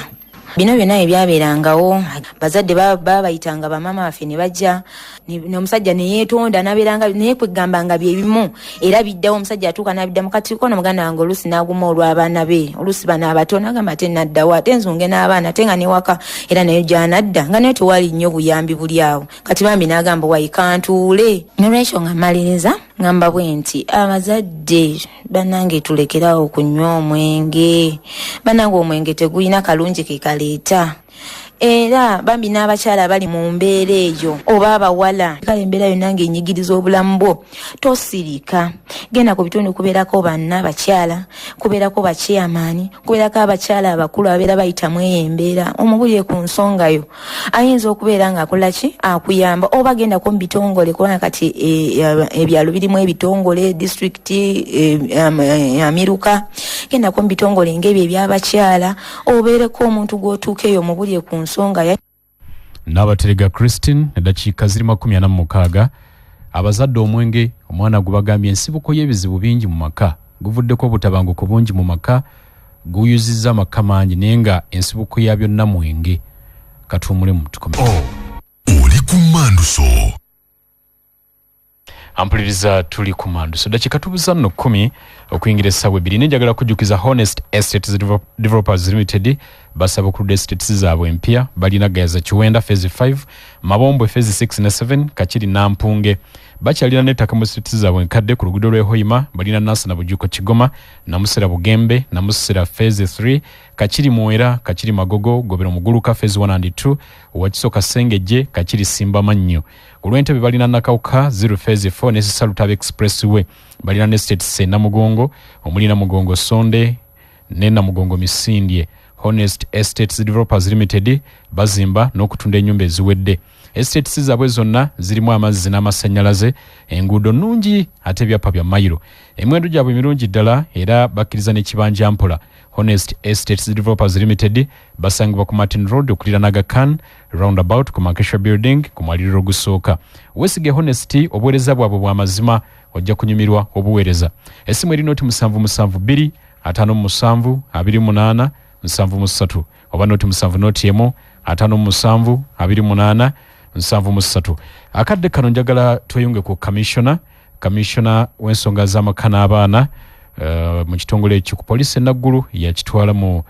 Bino byonna ebyabeerangawo bazadde babayitanga bamama baffe ne bajja n'omusajja ne yeetonda n'abeeranga naye kwegamba nga bye bimu era biddawo omusajja atuuka n'abidda mu kati kono muganda wange oluusi n'aguma olw'abaana be oluusi bano abato n'agamba ate naddawo ate enzunge n'abaana ate nga newaka era naye gy'anadda nga naye tewali nnyo buyambi buli awo kati bambi n'agamba wayikantuule nolwekyo nga mmaliriza ngamba bwe nti abazadde bannange tulekerawo okunywa omwenge bannange omwenge tegulina kalungi kekaleeta era bambi n'abakyala bali mu mbeera eyo oba abawala kale embeera yonna ng'enyigiriza obulamu bwo tosirika genda ku bitundu kubeerako banna abakyala kubeerako bakyamaani kubeerako abakyala abakulu abeera bayitamu eyo embeera omubulire ku nsongayo ayinza okubeera ng'akola ki akuyamba oba gendako mu bitongole kubanga kati ebyalo birimu ebitongole disitulikiti amiruka gendako mu bitongole ng'ebyo ebyabakyala obeereko omuntu gw'otuuka eyo omubulire ku nsonga ya Nabaterega Christine edakiika ziri 46 abazadde omwenge omwana gubagambye ensibuko y'ebizibu bingi mu maka guvuddeko obutabanguko bungi mu maka guyuzizza amaka mangi naye nga ensibuko ya byonna mwenge katumulemu tukome oli ku Manduso ampuliriza tuli ku Manduso dakiika tubuza nno 10 okuyingira essaawa 2 nenjagala kujjukiza Honest Estates Developers Limited basaba okuludda estates zaabwe empya balina gayaza Kiwenda phase 5 Mabombo phase 6 ne 7 Kakiri Nampunge bakyalina n'ettaka mu estates zaabwe nkadde ku luguudo lw'e Hoima balina Nasa na Bujuko Kigoma Namusera Bugembe Namusera phase 3 Kakiri Muwera Kakiri Magogo Gobero Muguluka phase 1 and 2 Wakisoka Sengejje Kakiri Simba Mannyo Olw'Entebbe balina Nakawuka 0 phase 4 ne Salutave Expressway balina n'estates Namugongo omulina Mugongo Sonde ne Namugongo Misindye Honest Estates Developers Limited bazimba n'okutunda ennyumba eziwedde estates zaabwe zonna zirimu amazzi n'amasannyalaze enguudo nnungi ate ebyapa bya mayiro emiwendo gyabwe mirungi ddala era bakkiriza n'ekibanja mpola Honest Estates Developers Limited basangibwa ku Martin Road okulira Naga Khan roundabout ku Makesha Building ku mwaliriro ogusooka wesige Honest obuweereza bwabwe bw'amazima ojja kunyumirwa obuweereza essimu erina oti 772 57 28 7 oba noti 7 noti emu 57 28 7 akadde kano njagala tweyunge ku commissioner w'ensonga z'amaka n'abaana mu kitongole ekyo ku poliisi enaggulu yakitwala mu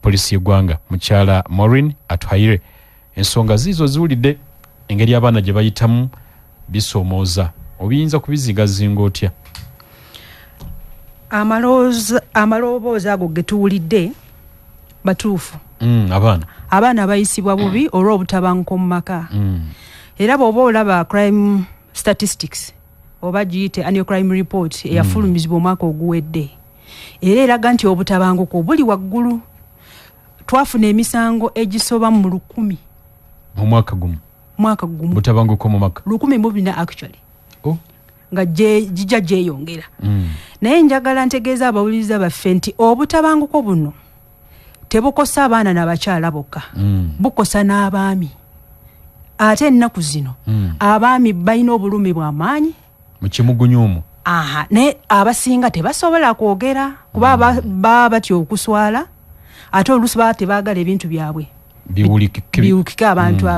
poliisi y'eggwanga mukyala Maureen Atuhaire ensonga ziizo ziwulidde engeri abaana gye bayitamu bisoomooza obiyinza kubizingazinga otya amaloboozi ago ge tuwulidde batuufu abaana bayisibwa bubi olw'obutabanguko mu maka era bw'oba olaba crime statistics oba giyite annual crime report eyafulumizibwa omwaka oguwedde era eraga nti obutabanguko buli waggulu twafuna emisango egisoba mu 1,000 mu mwaka gumu butabanguko mu maka 1,000 actually nga jijja gyeyongera naye njagala ntegeeza abawuliriza baffe nti obutabanguko buno tebukosa abaana n'abakyala bokka bukosa n'abaami ate ennaku zino abaami balina obulumi bw'amaanyi mu kimugunyu naye abasinga tebasobola kwogera kuba baba batya okuswala ate oluusi baba tebaagala ebintu byabwe biwulikike abantu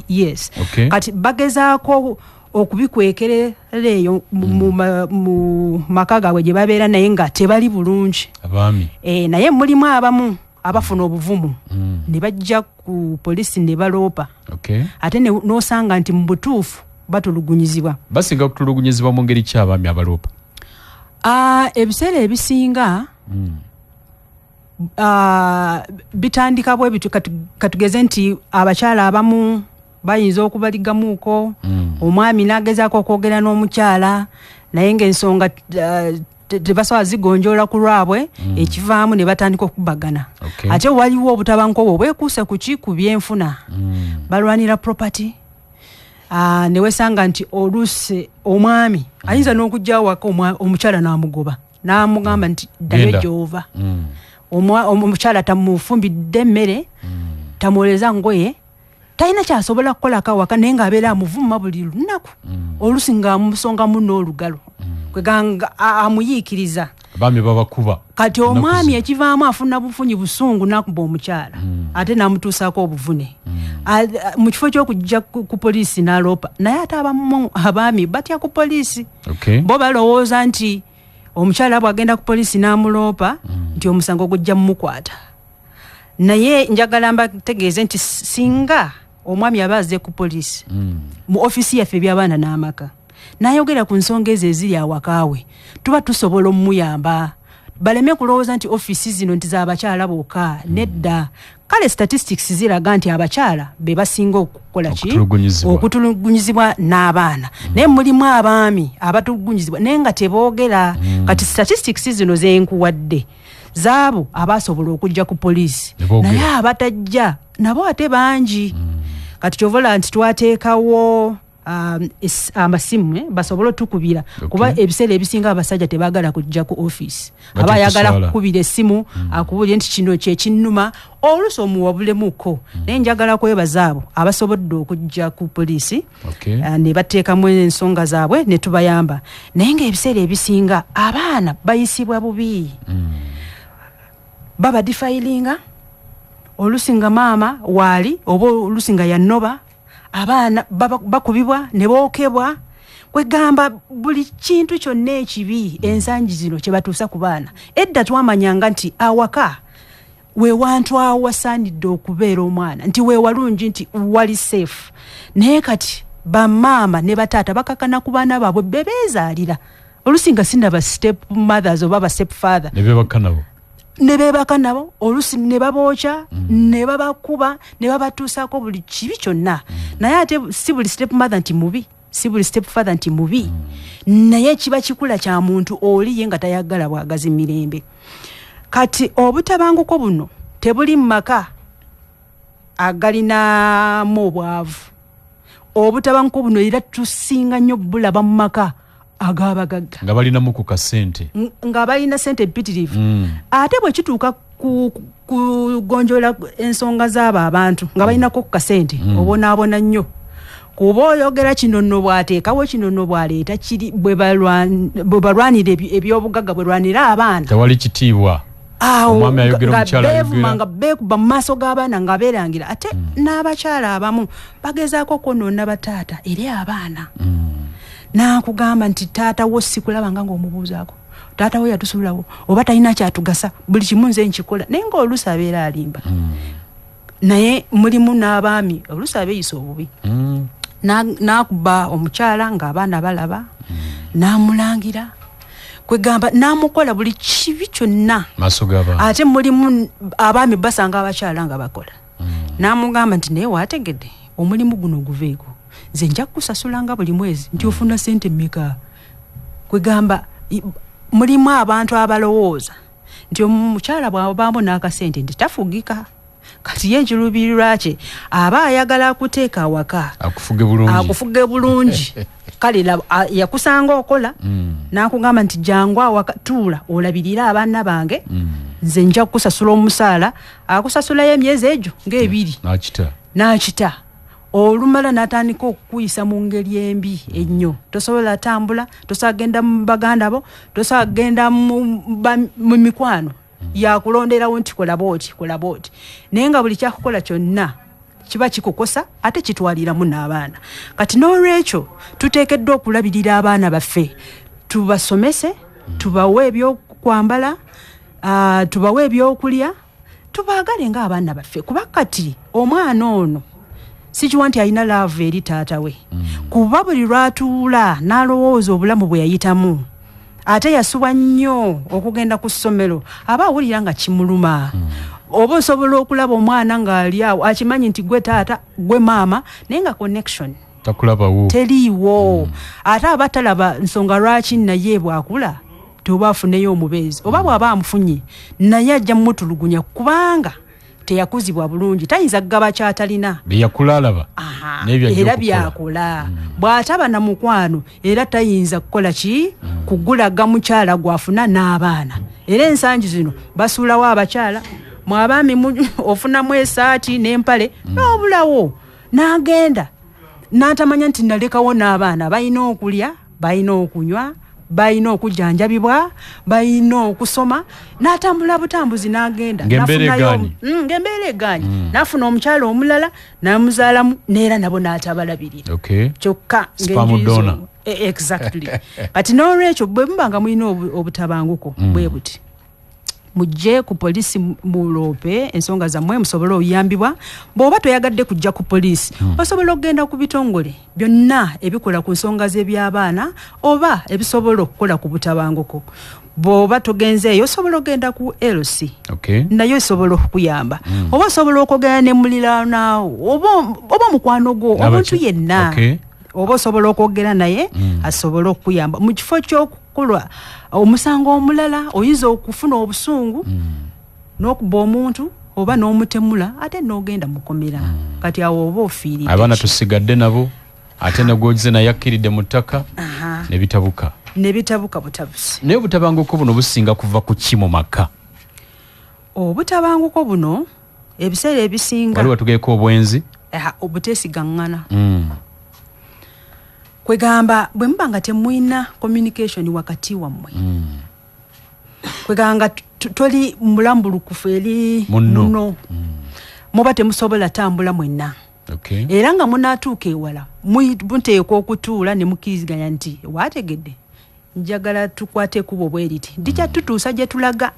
yes kati bagezaako okubikwekerera eyo mu maka gaabwe gye babeera naye nga tebali bulungi abaami naye mulimu abamu abafuna obuvumu ne bajja ku polisi ne baloopa ate n'osanga nti mu butuufu batulugunyizibwa. Basinga kutulugunyizibwa mu ngeri ki abaami abaloopa? Ebiseera ebisinga bitandika bwe bitu katugeze nti abakyala abamu bayinza okubaligamuuko omwami n'agezaako okwogera n'omukyala naye ng'ensonga tebasobola zigonjoola ku lwabwe ekivaamu ne batandika okubagana. Ate waliwo obutabanguko obwo bwekuuse ku byenfuna balwanira property. Ne wesanga nti oluusi omwami ayinza n'okujja waka omukyala n'amugoba n'amugamba nti ddayo gy'ova. Omukyala tamufumbidde emmere tamuwoleza ngoye talina kyasobola kukolako awaka naye ng'abeera amuvuma buli lunaku oluusi ng'amusongamu n'olugalo kweganga amuyiikiriza. Abaami babakuba kati omwami ekivaamu afuna bufunyi busungu n'akuba omukyala ate n'amutuusaako obuvune mu kifo ky'okujja ku poliisi n'aloopa naye ate abaami batya ku poliisi bo balowooza nti omukyala bw'agenda ku poliisi n'amuloopa nti omusango gujja mumukwata. Naye njagala mbategeeze nti singa omwami aba azze ku poliisi mu ofisi yaffe eby'abaana n'amaka n'ayogera ku nsonga ezo eziri awakaawe tuba tusobola omuyamba baleme kulowooza nti ofisi zino nti z'abakyala bokka. Nedda. Kale statistics ziraga nti abakyala be basinga okukola ki okutulugunyizibwa n'abaana naye mulimu abaami abatulugunyizibwa naye nga teboogera. Kati statistics zino zenkuwadde zaabo abasobola okujja ku poliisi naye abatajja nabo ate bangi. Kati kyovola nti twateekawo amasimu basobole otukubira kuba ebiseera ebisinga abasajja tebaagala kujja ku office aba ayagala kukubira essimu akubulire nti kino kyekinnuma oluusi omuwabulemuko. Naye njagala kwebaza abo abasobodde okujja ku poliisi ne bateekamu ensonga zaabwe ne tubayamba. Naye ng'ebiseera ebisinga abaana bayisibwa bubi baba defilinga oluusi nga maama waali oba oluusi nga yannoba abaana bakubibwa ne bookebwa kwegamba buli kintu kyonna ekibi ensangi zino kye batuusa ku baana. Edda twamanyanga nti awaka we wantu awasaanidde okubeera omwana nti we walungi nti wali safe naye kati bamaama ne bataata bakakana ku baana baabwe bebeezaalira oluusi nga sinna ba step mothers oba ba step father ne beebaka nabo oluusi ne babookya ne babakuba ne babatuusaako buli kibi kyonna. Naye ate si buli step mother nti mubi si buli step father nti mubi naye kiba kikula kya muntu oli ye nga tayagala bwagazi mirembe. Kati obutabanguko buno tebuli mu maka agalinamu obwavu. Obutabanguko buno era tusinga nnyo bulaba mu maka agabagagga nga balinamu ku kasente nga balina sente mpitirivu. Ate bwe kituuka kugonjoola ensonga z'abo abantu nga balinako ku kasente obonaabona nnyo kuba oyogera kino nno bw'ateekawo kino nno bw'aleeta kiri bwe balwanira ebyobugagga bwe lwanira abaana tewali kitiibwa. Omwami ayogera omukyala ayogera nga beekuba mu maaso g'abaana nga beerangira ate n'abakyala abamu bagezaako kwonoona bataata eri abaana. Nakugamba nti taata wo sikulabanga ng'omubuuzaako taata wo yatusulawo oba talina kyatugasa buli kimu nze nkikola naye ng'oluusi abeera alimba. Naye mulimu n'abaami oluusi abeeyisa obubi n'akuba omukyala ng'abaana balaba n'amulangira kwegamba n'amukola buli kibi kyonna maaso g'abaana. Ate mulimu abaami basanga abakyala nga bakola n'amugamba nti naye waategedde omulimu guno guveeko nze nja kusasulanga buli mwezi nti ofuna sente mmeka. Kwegamba mulimu abantu abalowooza nti omukyala bw'abaamu n'akasente nti tafugika. Kati ye ekiruubirirwa kye aba ayagala akuteeka awaka akufuge bulungi kale yakusanga okola n'akugamba nti jangu awaka tuula olabirira abaana bange nze nja kukusasula omusaala akusasulayo emyezi egyo ng'ebiri n'akita. Olumala n'atandika okukuyisa mu ngeri embi ennyo. Tosobola tambula, tosobola genda mu baganda bo, tosobola genda mu mikwano. Yakulonderawo nti kola booti. Naye nga buli kyakukola kyonna kiba kikukosa ate kitwaliramu n'abaana. Kati n'olwekyo tuteekeddwa okulabirira abaana baffe. Tubasomese, tubawe ebyokwambala, tubawe ebyokulya, katubaagale ng'abaana baffe kuba kati omwana ono sikiwa nti alina laavu eri taata we kuba buli lwatuula n'alowooza obulamu bwe yayitamu ate yasubwa nnyo okugenda ku ssomero aba awulira nga kimuluma oba osobola okulaba omwana ng'ali awo akimanyi nti gwe taata gwe maama naye nga connection takulabawo teriiwo ate aba talaba nsonga lwaki naye bw'akula toba afuneyo omubeezi oba bw'aba amufunye naye ajja mutulugunya kubanga teyakuzibwa bulungi tayinza kugaba kyatalina byeyakula alaba era byakola bw'ataba na mukwano era tayinza kukola ki kugulaga mukyala gwafuna n'abaana era ensangi zino basuulawo abakyala mwabaami ofunamu esaati n'empale n'obulawo n'agenda n'atamanya nti nalekawo n'abaana balina okulya balina okunywa balina okujjanjabibwa balina okusoma n'atambula butambuzi n'agenda ng'embeera egaanyi n'afuna omukyala omulala n'amuzaalamu n'era nabo n'atabalabirira kyokka exactly kati n'olwekyo bwe muba nga mulina obutabanguko bwe buti mujje ku poliisi muloope ensonga zammwe musobole okuyambibwa bw'oba toyagadde kujja ku poliisi osobola okugenda ku bitongole byonna ebikola ku nsonga z'eby'abaana oba ebisobola okukola ku butabanguko bw'oba togenzeeyo osobola okugenda ku LC nayo esobola okukuyamba oba osobola okwogera ne muliraanaawo oba mukwano gwo omuntu yenna oba osobola okwogera naye asobola okukuyamba mu kifo ky'okukolwa omusango omulala oyinza okufuna obusungu n'okuba omuntu oba n'omutemula ate n'ogenda mukomera kati awo oba ofiiridde abaana tusigadde nabo ate negwogize naye akkiridde mu ttaka ne bitabuka butabusi naye obutabanguko buno businga kuva ku ki mu maka obutabanguko buno ebiseera ebisinga waliwo tugeeko obwenzi obuteesigaŋŋana kwegamba bwe muba nga temulina communication wakati wammwe kwegamba toli mulambulukufu eri muno muba temusobola tambula mwenna era nga munaatuuka ewala muteekwa okutuula ne mukkiriziganya nti waategedde njagala tukwate kubo bwe riti ndikyatutuusa gye tulaga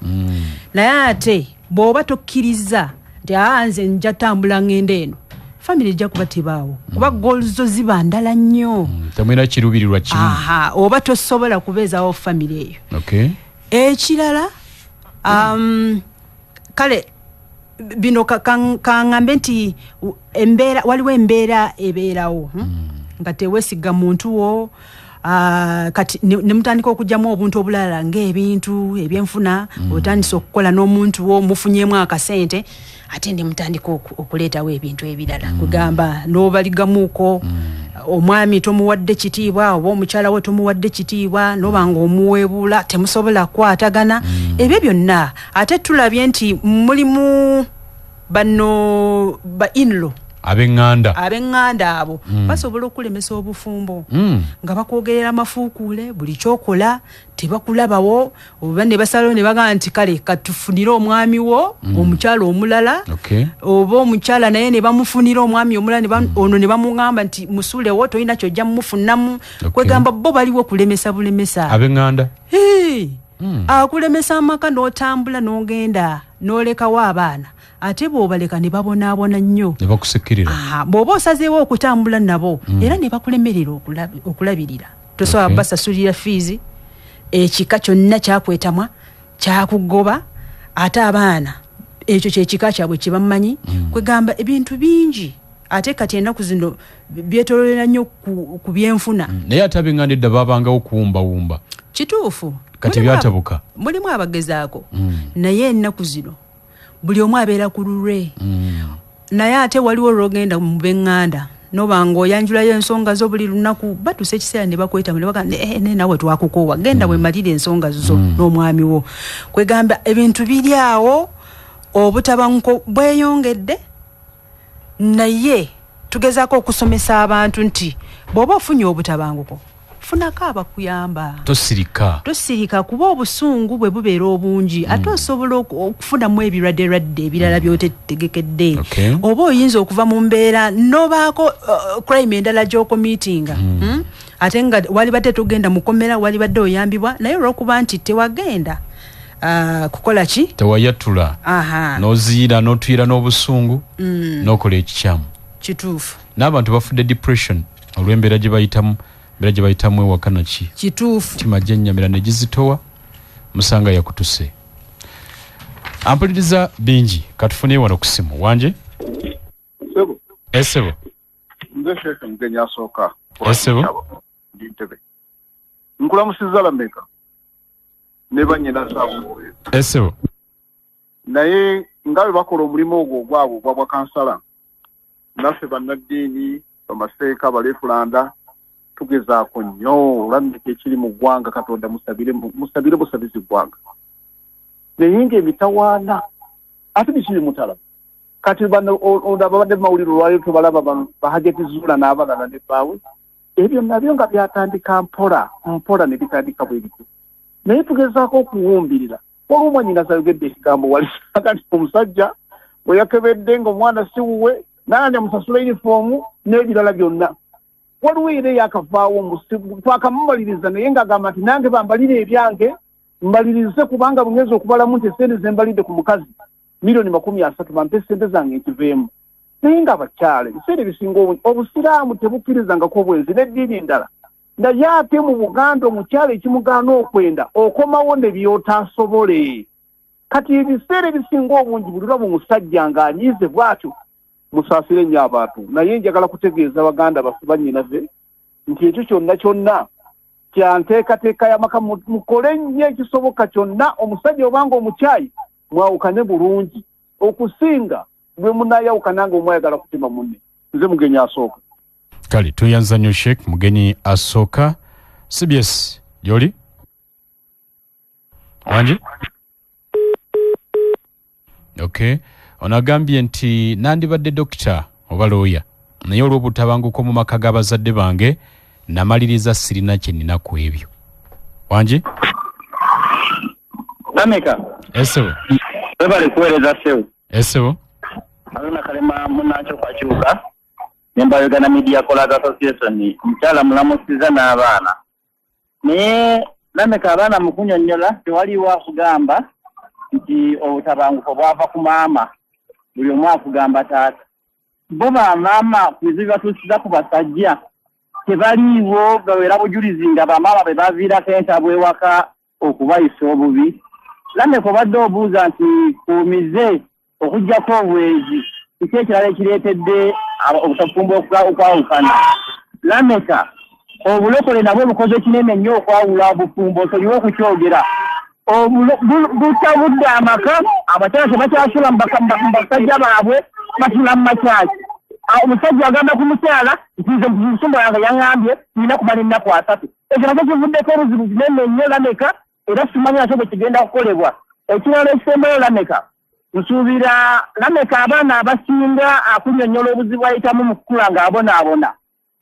naye ate bw'oba tokkiriza nti nze nja tambula ngenda eno family ejja kuba tebaawo kuba goals zo ziba ndala nnyo temwina kiruubirirwa kimu oba tosobola kubeezaawo family eyo ekirala kale bino kaŋŋambe nti waliwo embeera ebeerawo nga teweesiga muntu wo kati ne mutandika okugyamu obuntu obulala ng'ebintu ebyenfuna otandise okukola n'omuntu wo mufunyemu akasente ate ne mutandika okuleetawo ebintu ebirala kugamba n'obaligamuuko omwami tomuwadde kitiibwa oba omukyala we tomuwadde kitiibwa noba nga omuweebuula temusobola kukwatagana ebyo byonna ate tulabye nti mulimu bano ba inlo ab'eŋŋanda abo basobola okulemesa obufumbo nga bakwogerera amafuukuule buli kyokola tebakulabawo oba ne basalawo ne bagamba nti kale katufunire omwami wo omukyala omulala oba omukyala naye ne bamufunira omwami omulala ono ne bamugamba nti musuulewo tolina kyojja mumufunamu kwegamba bo baliwo kulemesa bulemesa ab'eŋŋanda akulemesa amaka n'otambula n'ogenda n'olekawo abaana ate bw'obaleka ne babonaabona nnyo ne bakusikirira bw'oba osazeewo okutambula nabo era ne bakulemerera okulabirira tosobola basasulira fiizi ekika kyonna kyakwetamwa kyakugoba ate abaana ekyo kyekika kyabwe kye bamanyi kwegamba ebintu bingi ate kati ennaku zino byetololera nnyo ku byenfuna naye ate ab'eŋŋanda edda babangawo kuwumbawumba kituufu kati byatabuka mulimu abagezaako naye ennaku zino buli omu abeera ku lulwe naye ate waliwo olwogenda mu b'eŋŋanda noba ng'oyanjulayo ensonga zo buli lunaku batuuse ekiseera ne bakwetamu ne bagamba nawe twakukoowa genda wemalire ensonga zo n'omwami wo kwegamba ebintu biri awo obutabanguko bweyongedde naye tugezaako okusomesa abantu nti bw'oba ofunye obutabanguko funako abakuyamba tosirika kuba obusungu bwe bubeera obungi ate osobola okufunamu ebirwadde ebirala byotetegekedde oba oyinza okuva mu mbeera nobaako crime endala gy'okomiitinga ate nga wali badde togenda mukomera wali badde oyambibwa naye olw'okuba nti tewagenda kukola ki tewayatula noziira notuyira n'obusungu nokola ekikyamu kituufu n'abantu bafudde depression olw'embeera gye bayitamu ewaka naki kituufu timajja ennyamira ne gizitowa musanga yakutuse ampuliriza bingi katufune wano ku simu wanje esebo nze sheeke mugenyi asooka esebo ntebe nkulamusiza Lameka ne bannyina saabwe esebo naye nga bwe bakola omulimu ogwo ogwabwe ogwa bwa kansala naffe bannaddiini bamaseeka baleefulanda tugezaako nnyo Lameka ekiri mu ggwanga Katonda musabire busabizi ggwanga naye ng'emitawaana ate bikiri mutala kati babadde mawulire olwaleero tubalaba bahajati Zuula n'abalala ne baabwe ebyo nabyo nga byatandika mpola ne bitandika bwe bityo naye tugezaako okuwumbirira waliwo omwanyina sayogedde ekigambo wali kati omusajja bwe yakebedde ng'omwana si wuwe n'anya musasula yunifoomu n'ebirala byonna waliwo era yakavaawo twakamumaliriza naye ng'agamba nti nange bambalire ebyange mbalirize kubanga bungezi okubalamu nti esente ze mbalidde ku mukazi $30,000 bampe sente zange nkiveemu naye ng'abakyala ebiseera ebisinga obusiraamu tebukkirizangako obwenzi n'eddiini endala naye ate mu Buganda omukyala ekimugaana okwenda okomawo ne by'otaasobole kati ebiseera ebisinga obungi buli lwaba omusajja ng'anyiize bw'atyo musaasire nnyo abantu naye njagala kutegeeza baganda baffe bannyinaze nti ekyo kyonna kyanteekateeka y'amaka mukole nnyo ekisoboka kyonna omusajja obanga omukyayi mwawukane bulungi okusinga bwe munaayawukana nga omwayagala kutima munne nze mugenyi asooka kale tuyanza nnyo Sheikh mugenyi asooka CBS gy'oli wanje okay onagambye nti nandibadde dokita oba looya naye olw'obutabanguko mu maka g'abazadde bange namaliriza sirina kye nnina ku ebyo wanje Lameka esebo bali kuweereza sewo esebo alina kalema munakyo kwakyuka nemba Uganda Media Callers Association mukyala mulamusiza n'abaana naye Lameka abaana mukunyonnyola tewaliwo akugamba nti obutabanguko bwava ku maama buli omu akugamba taata bo bamaama kubizibu batuusiza ku basajja tebaliiwo gawera bujulizi nga bamaama be baviirako entabwe ewaka okubayisa obubi Lameka obadde obuuza nti kuumize okuggyako obwezi kiki ekirala ekireetedde obutafumba okwawukana Lameka obulokole nabwo bukoze kinene nnyo okwawula obufumbo osoliwo okukyogera butabudde amaka abakyala tebakyasula mu basajja baabwe basula mu makyaki omusajja agamba ku mukyala ntize musumba yange yaŋŋambye nina kumala ennaku 3 ekyo nakyo kivuddeko obuzibu kinene nnyo Lameka era simanyi nakyo bwe kigenda kukolebwa ekirala ekisembayo Lameka nsuubira Lameka abaana abasinga akunnyonnyola obuzibu ayitamu mu kukula ng'abonaabona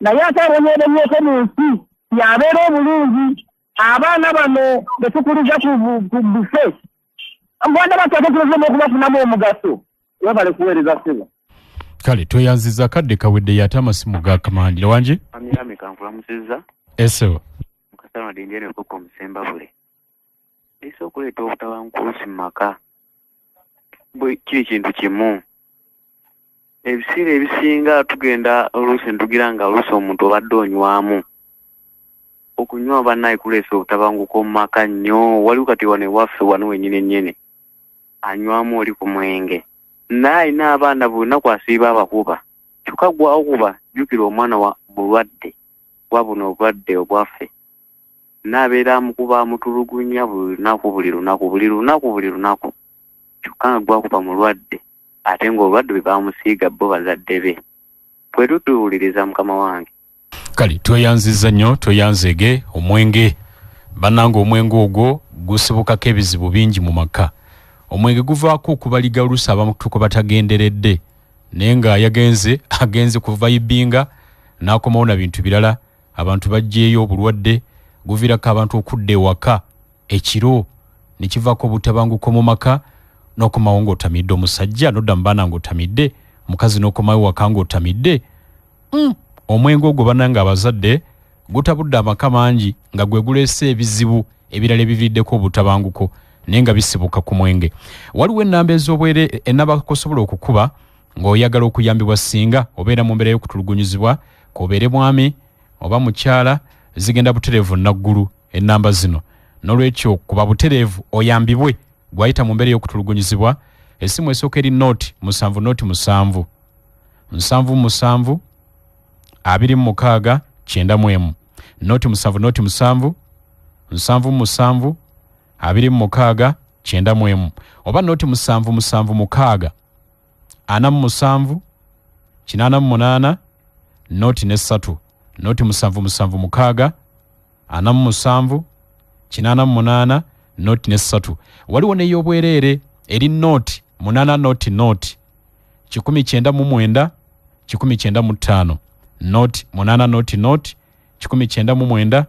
naye ate abonyeerenyeeko mu nsi yabeera obulungi abaana bano betukuliza ku bufe mbwana batake tulozemu okubafunamu omugaso webale kuweereza sebo kale tweyanziza kadde kawedde yate amasimu ga kamandira wanje Lameka nkulamusiza esebo mukasana dindyene okukko omusemba bule ese okuleeta obutabanguko mu maka bwe kiri kintu kimu ebiseera ebisinga tugenda oluusi ntugira nga oluusi omuntu obadde onywamu okunywa bannaye kuleesa obutabanguko mu maka nnyo waliwo kati wano ewaffe wano wennyini anywamu oli ku mwenge naye n'abaana bulunaku asiiba abakuba kyokka gwawo kuba jjukira omwana wa bulwadde wa buno obulwadde obwaffe n'abeera amukuba amutulugunya buli lunaku kyokka nga gwakuba mulwadde ate ng'obulwadde bwe bamusiiga bo bazadde be bwe tutuwuliriza mukama wange kale tweyanziza nnyo tweyanzege omwenge bannanga omwenge ogwo gusibukako ebizibu bingi mu maka omwenge guvaako okubaliga oluusi abamutuko batagenderedde naye nga agenze kuvaibinga n'akomawo na bintu birala abantu bajjeeyo obulwadde guviirako abantu okudda ewaka ekiro ne kivaako obutabanguko mu maka n'okomawo ng'otamidde omusajja nodda mu baana ng'otamidde omukazi n'okomawo waka ng'otamidde omwenge ogwo bannanga abazadde gutabudde amaka mangi nga gwe guleese ebizibu ebirala ebiviiriddeko obutabanguko nenga bisibuka ku mwenge. Waliwo ennamba ez'obwere ennaba kosobola okukuba ng'oyagala okuyambibwa singa obeera mu mbeera y'okutulugunyizibwa kobeere mwami oba mukyala zigenda butereevu naggulu ennamba zino. N'olwekyo kuba butereevu oyambibwe gwayita mu mbeera y'okutulugunyizibwa. Essimu esooka eri noti 7 noti 7 7 26 91 noti 7 noti 7 7 26 91 oba noti 7 6 47 88 noti ne 3 noti 7 47 88 noti ne 3. Waliwo n'ey'obwereere eri noti 8 noti 19 95 noti 8 noti 19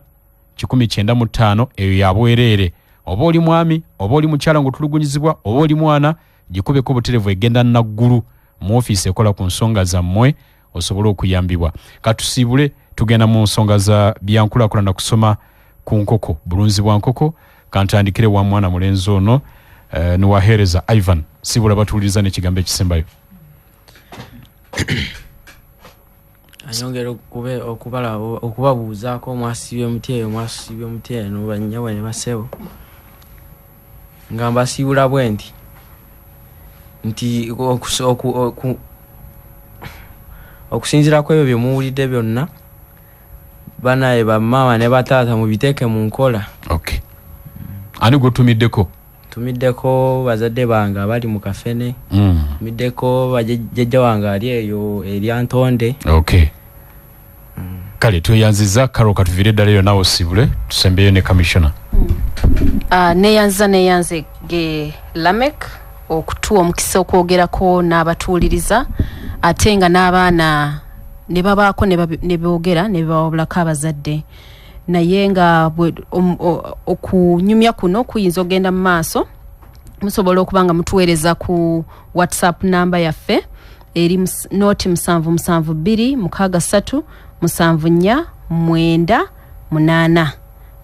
95 eyo ya bwereere. Oba oli mwami oba oli mukyala ng'otulugunyizibwa oba oli mwana gikubeko butereevu egenda naggulu mu ofiisi ekola ku nsonga zammwe osobole okuyambibwa. Katusiibule tugenda mu nsonga za byankulaakulana kusoma ku nkoko bulunzi bwa nkoko. Kantandikire wa mwana mulenzi ono niwaheereza Ivan sibula batuuliriza n'ekigambo ekisembayo. Anyongera okubabuuzaako mwasibye omuti eyo n'obannyawe ne basebo nga mbasiibula bwe nti okusinziira ku ebyo bye muwulidde byonna banaye bamaama ne bataata mubiteeke mu nkola. Okay. Ani gwotumiddeko? Tumiddeko bazadde bange abali mu Kafene. Tumiddeko bajjajja wange ali eyo erya Ntonde. Okay. Kale tweyanziza karo katuvire ddala eyo nawe osibule tusembeyo ne commissioner. Neyanze ge Lamek okutuwa omukisa okwogerako n'abatuuliriza ate nga n'abaana ne babaako ne boogera ne bawabulako abazadde. Naye nga okunyumya kuno kuyinza ogenda mu maaso musobola okuba nga mutuweereza ku WhatsApp namba yaffe eri noti 772 63 74 98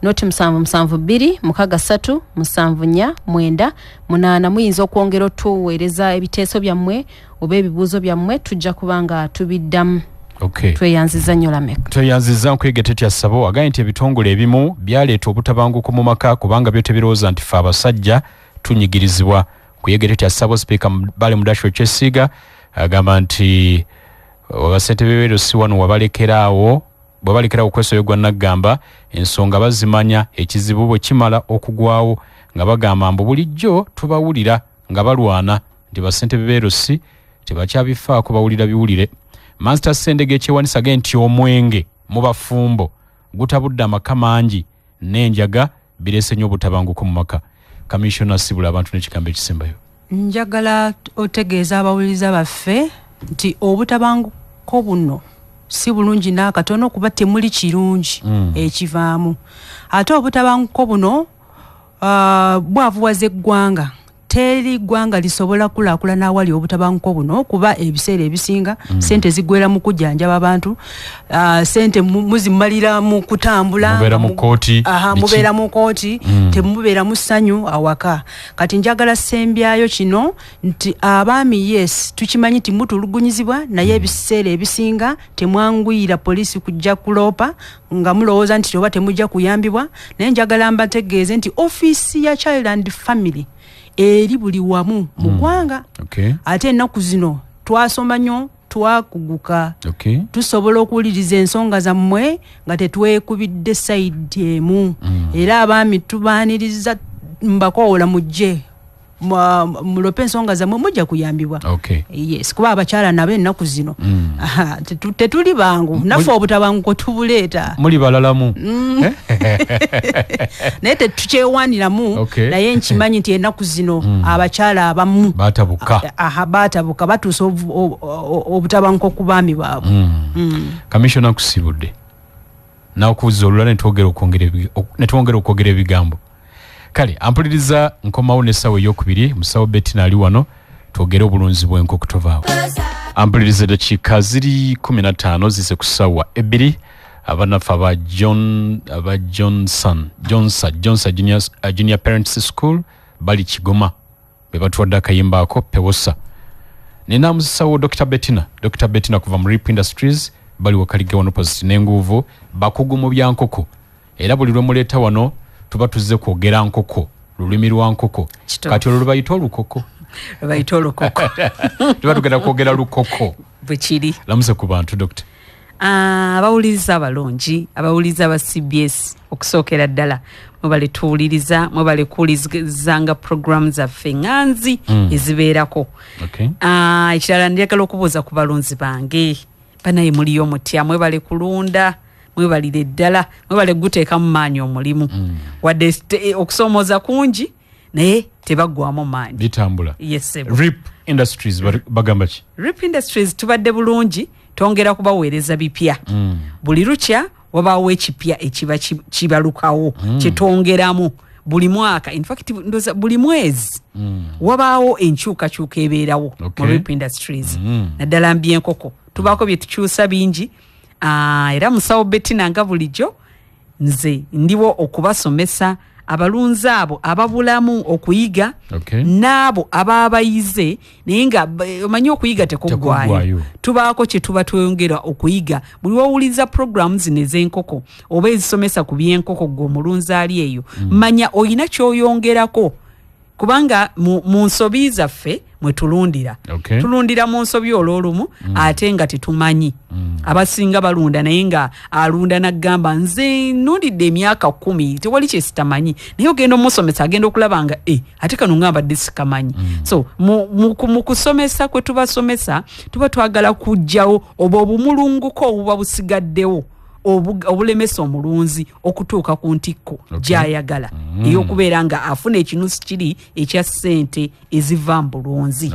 noti 772 63 74 98. Muyinza okwongera otuweereza ebiteeso byammwe oba ebibuuzo byammwe tujja kuba nga tubiddamu. Okay. Tweyanziza nnyo Lamek. Tweyanziza nkwegetetya Sabo agaye nti ebitongole ebimu byaleeta obutabanguko mu maka kubanga byo tebirowooza nti ffe abasajja tunyigirizibwa. Kuyegetetya Sabo Speaker Bale Mudasho Kyesiga agamba nti abasentebe b'ebiro si wano wabalekerawo bwebalekerawo okwesoyo gwa Naggamba ensonga bazimanya ekizibu bwe kimala okugwawo nga bagamba mbu bulijjo tubawulira nga balwana nti basentebe b'ebiro si tebakyabifaako bawulira biwulire. Master Sendege ekyewanisa nti omwenge mu bafumbo gutabudde amaka mangi n'enjaga bireese nnyo obutabanguko mu maka. Commissioner sibula abantu n'ekigambo ekisembayo. Njagala otegeeza abawuliriza baffe nti obutabanguko buno si bulungi n'akatono kuba temuli kirungi ekivaamu. Ate obutabanguko buno bwavuwaza eggwanga. Teri gwanga lisobola kulaakulana awali obutabanguko buno kuba ebiseera ebisinga sente zigwera mu kujjanjaba abantu, sente muzimalira mu kutambula, mubeera mu kooti, mubeera mu kooti, temubeera mu ssanyu awaka. Kati njagala sembyayo kino nti abaami yes tukimanyi nti mutulugunyizibwa naye ebiseera ebisinga temwanguyira polisi kujja kuloopa nga mulowooza nti oba temujja kuyambibwa. Naye njagala mbategeeze nti ofiisi ya Child and Family eri buli wamu mu ggwanga. Okay. Ate ennaku zino twasoma nnyo twakuguka. Okay. Tusobola okuwuliriza ensonga zammwe nga tetwekubidde sayidi emu. Era abaami tubaaniriza mbakoola mujje mulope ensonga zammwe mujja kuyambibwa. Okay. Yes, kuba abakyala nabo ennaku zino tetuli bangu naffe obutabanguko tubuleeta muli balalamu naye tetukyewaniramu. Okay. Naye nkimanyi nti ennaku zino abakyala abamu baatabuka batuusa obutabanguko ku baami baabwe. Commissioner kusibudde n'okuwuza olulala netwongera okwogera ebigambo. Kale ampuliriza nkomawo n'essawa ey'okubiri musawo Bettina ali wano twogere obulunzi bw'enkoko tovaawo. Ampuliriza eddakiika ziri 15 zise ku ssaawa 2 abanaffe aba Johnson Junior Parents School bali Kigoma be batuwadde akayimba ako pewosa. Nina musawo Dr. Bettina kuva mu Rip Industries bali wakalige wano post n'enguvu bakugu mu byankoko era buli lwe muleeta wano tuba tuzze kwogera nkoko lulimi lwa nkoko kati olwo lubayita olukoko tuba tugenda kwogera lukoko bwe kiri lamuse ku bantu Dr. abawuliriza abalungi abawuliriza ba CBS okusookera ddala mwebale tuwuliriza mwebale kuwulirizanga programu zaffe nganzi ezibeerako ekirala njagala okubuuza ku balunzi bange banaye muliyo mutya mwebale kulunda mwebalire ddala mwebale guteeka mu maanyi omulimu wadde okusomooza kungi naye tebaggwamu maanyi bitambula. Yes, Rip Industries bagamba ki? Rip Industries tubadde bulungi tongera kubaweereza bipya buli lukya wabaawo ekipya ekiba kibalukawo kyetongeramu buli mwaka, in fact ndoza buli mwezi wabaawo enkyukakyuka ebeerawo mu Rip Industries naddala mbyenkoko tubaako bye tukyusa bingi era musawo Bettina nga bulijjo nze ndiwo okubasomesa abalunzi abo ababulamu okuyiga n'abo ababayize naye nga omanyi okuyiga tekuggwayo tubaako kye tuba twongera okuyiga buli wawuliza programu zino ez'enkoko oba ezisomesa ku by'enkoko gwe omulunzi ali eyo manya oyina ky'oyongerako kubanga mu nsobi zaffe mwe tulundira tulundira mu nsobi olw'olumu ate nga tetumanyi abasinga balunda naye nga alunda n'agamba nze nundidde emyaka 10 tewali kyesitamanyi naye ogenda omusomesa agenda okulaba nga ate kano ngamba dde sikamanyi so mu kusomesa kwe tubasomesa tuba twagala kujjawo oba obumulunguko obuba busigaddewo obulemesa omulunzi okutuuka ku ntikko gy'ayagala ey'okubeera nga afuna ekinusu kiri ekya ssente eziva mu bulunzi.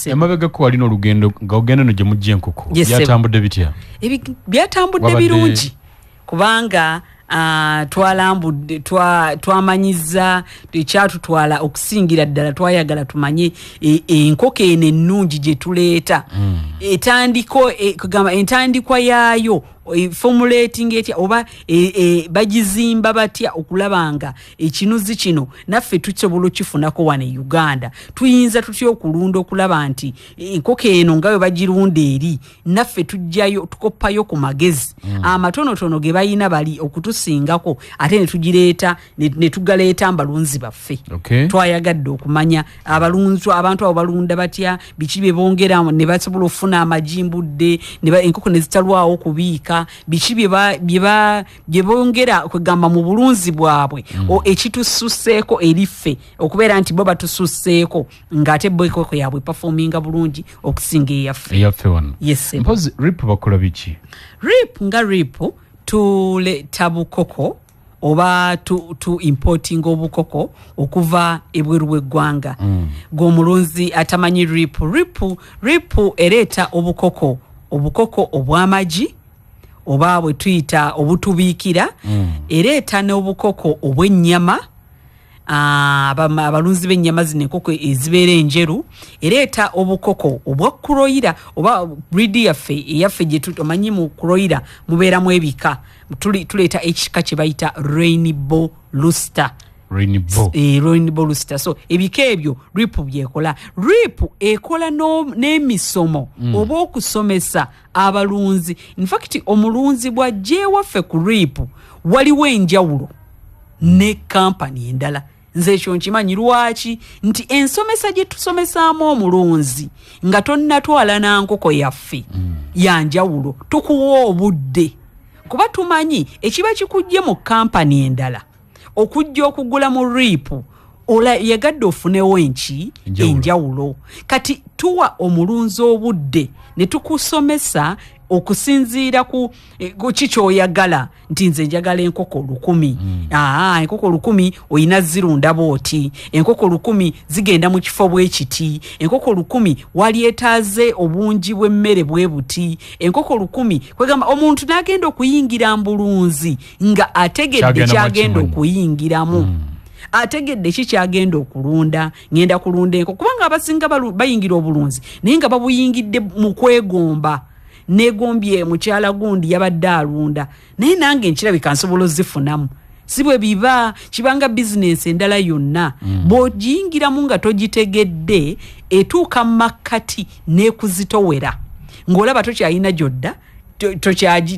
Emabegako walina olugendo nga ogenda no gye mujja enkoko byatambudde bitya? Byatambudde birungi kubanga twalambudde twamanyiza ekyatutwala okusingira ddala twayagala tumanye enkoko eno ennungi gye tuleeta entandikwa yaayo formulating etya oba bagizimba batya okulabanga ekinuzi kino naffe tusobola okukifunako wano e Uganda tuyinza tutya okulunda okulaba nti enkoko eno nga bwe bagirunda eri naffe tujjayo tukoppayo ku magezi amatonotono ge bayina bali okutusingako ate ne tugireeta ne tugaleeta mbalunzi baffe twayagadde okumanya abalunzi abantu abo balunda batya biki bye bongera ne basobola okufuna amajimbudde enkoko ne zitalwawo kubiika biki bye bongera kwegamba mu bulunzi bwabwe ekitususseeko eriffe okubeera nti bo batususseeko ng'ate bwekoko yabwe performinga bulungi okusinga eyaffe wano. Mpozi Rip bakola biki? Rip tuleeta bukoko oba tu importing obukoko okuva ebweru w'eggwanga gw'omulunzi atamanyi Rip ereeta obukoko obw'amagi oba bwe tuyita obutubiikira ereeta n'obukoko obw'ennyama abalunzi b'ennyama zino enkoko ezibeera enjeru ereeta obukoko obwa kuroyira oba breed eyaffe gye tumanyi mu kuroyira mubeeramu ebika tuleeta ekika kye bayita rainbow rooster. So ebika ebyo Rip byekola. Rip ekola n'emisomo oba okusomesa abalunzi. In fact omulunzi bw'ajja waffe ku Rip waliwo enjawulo ne kampani endala. Nze ekyo nkimanyi lwaki nti ensomesa gye tusomesaamu omulunzi nga tonnatwala na nkoko yaffe yanjawulo tukuwa obudde kuba tumanyi ekiba kikujje mu kampani endala okujja okugula mu Rip yagadde ofunewo enjawulo kati tuwa omulunzi obudde ne tukusomesa okusinziira ku kikyoyagala nti nze njagala enkoko 1000 enkoko 1000 oyina zirunda booti enkoko 1000 zigenda mu kifo bw'ekiti enkoko 1000 walietaaze obungi bw'emmere bwe buti enkoko 1000 kwegamba omuntu n'agenda okuyingira mbulunzi nga ategedde kyagenda okuyingiramu ategedde kikyagenda okulunda ngenda kulunda enkoko kubanga abasinga bayingira obulunzi naye nga babuyingidde mu kwegomba negombye mukyala gundi yabadde alunda naye nange nkirabika nsobola ozifunamu sibwe biba kibanga business endala yonna bw'ogiyingiramu nga togitegedde etuuka makkati n'ekuzitowera ng'olaba tokyayina gyodda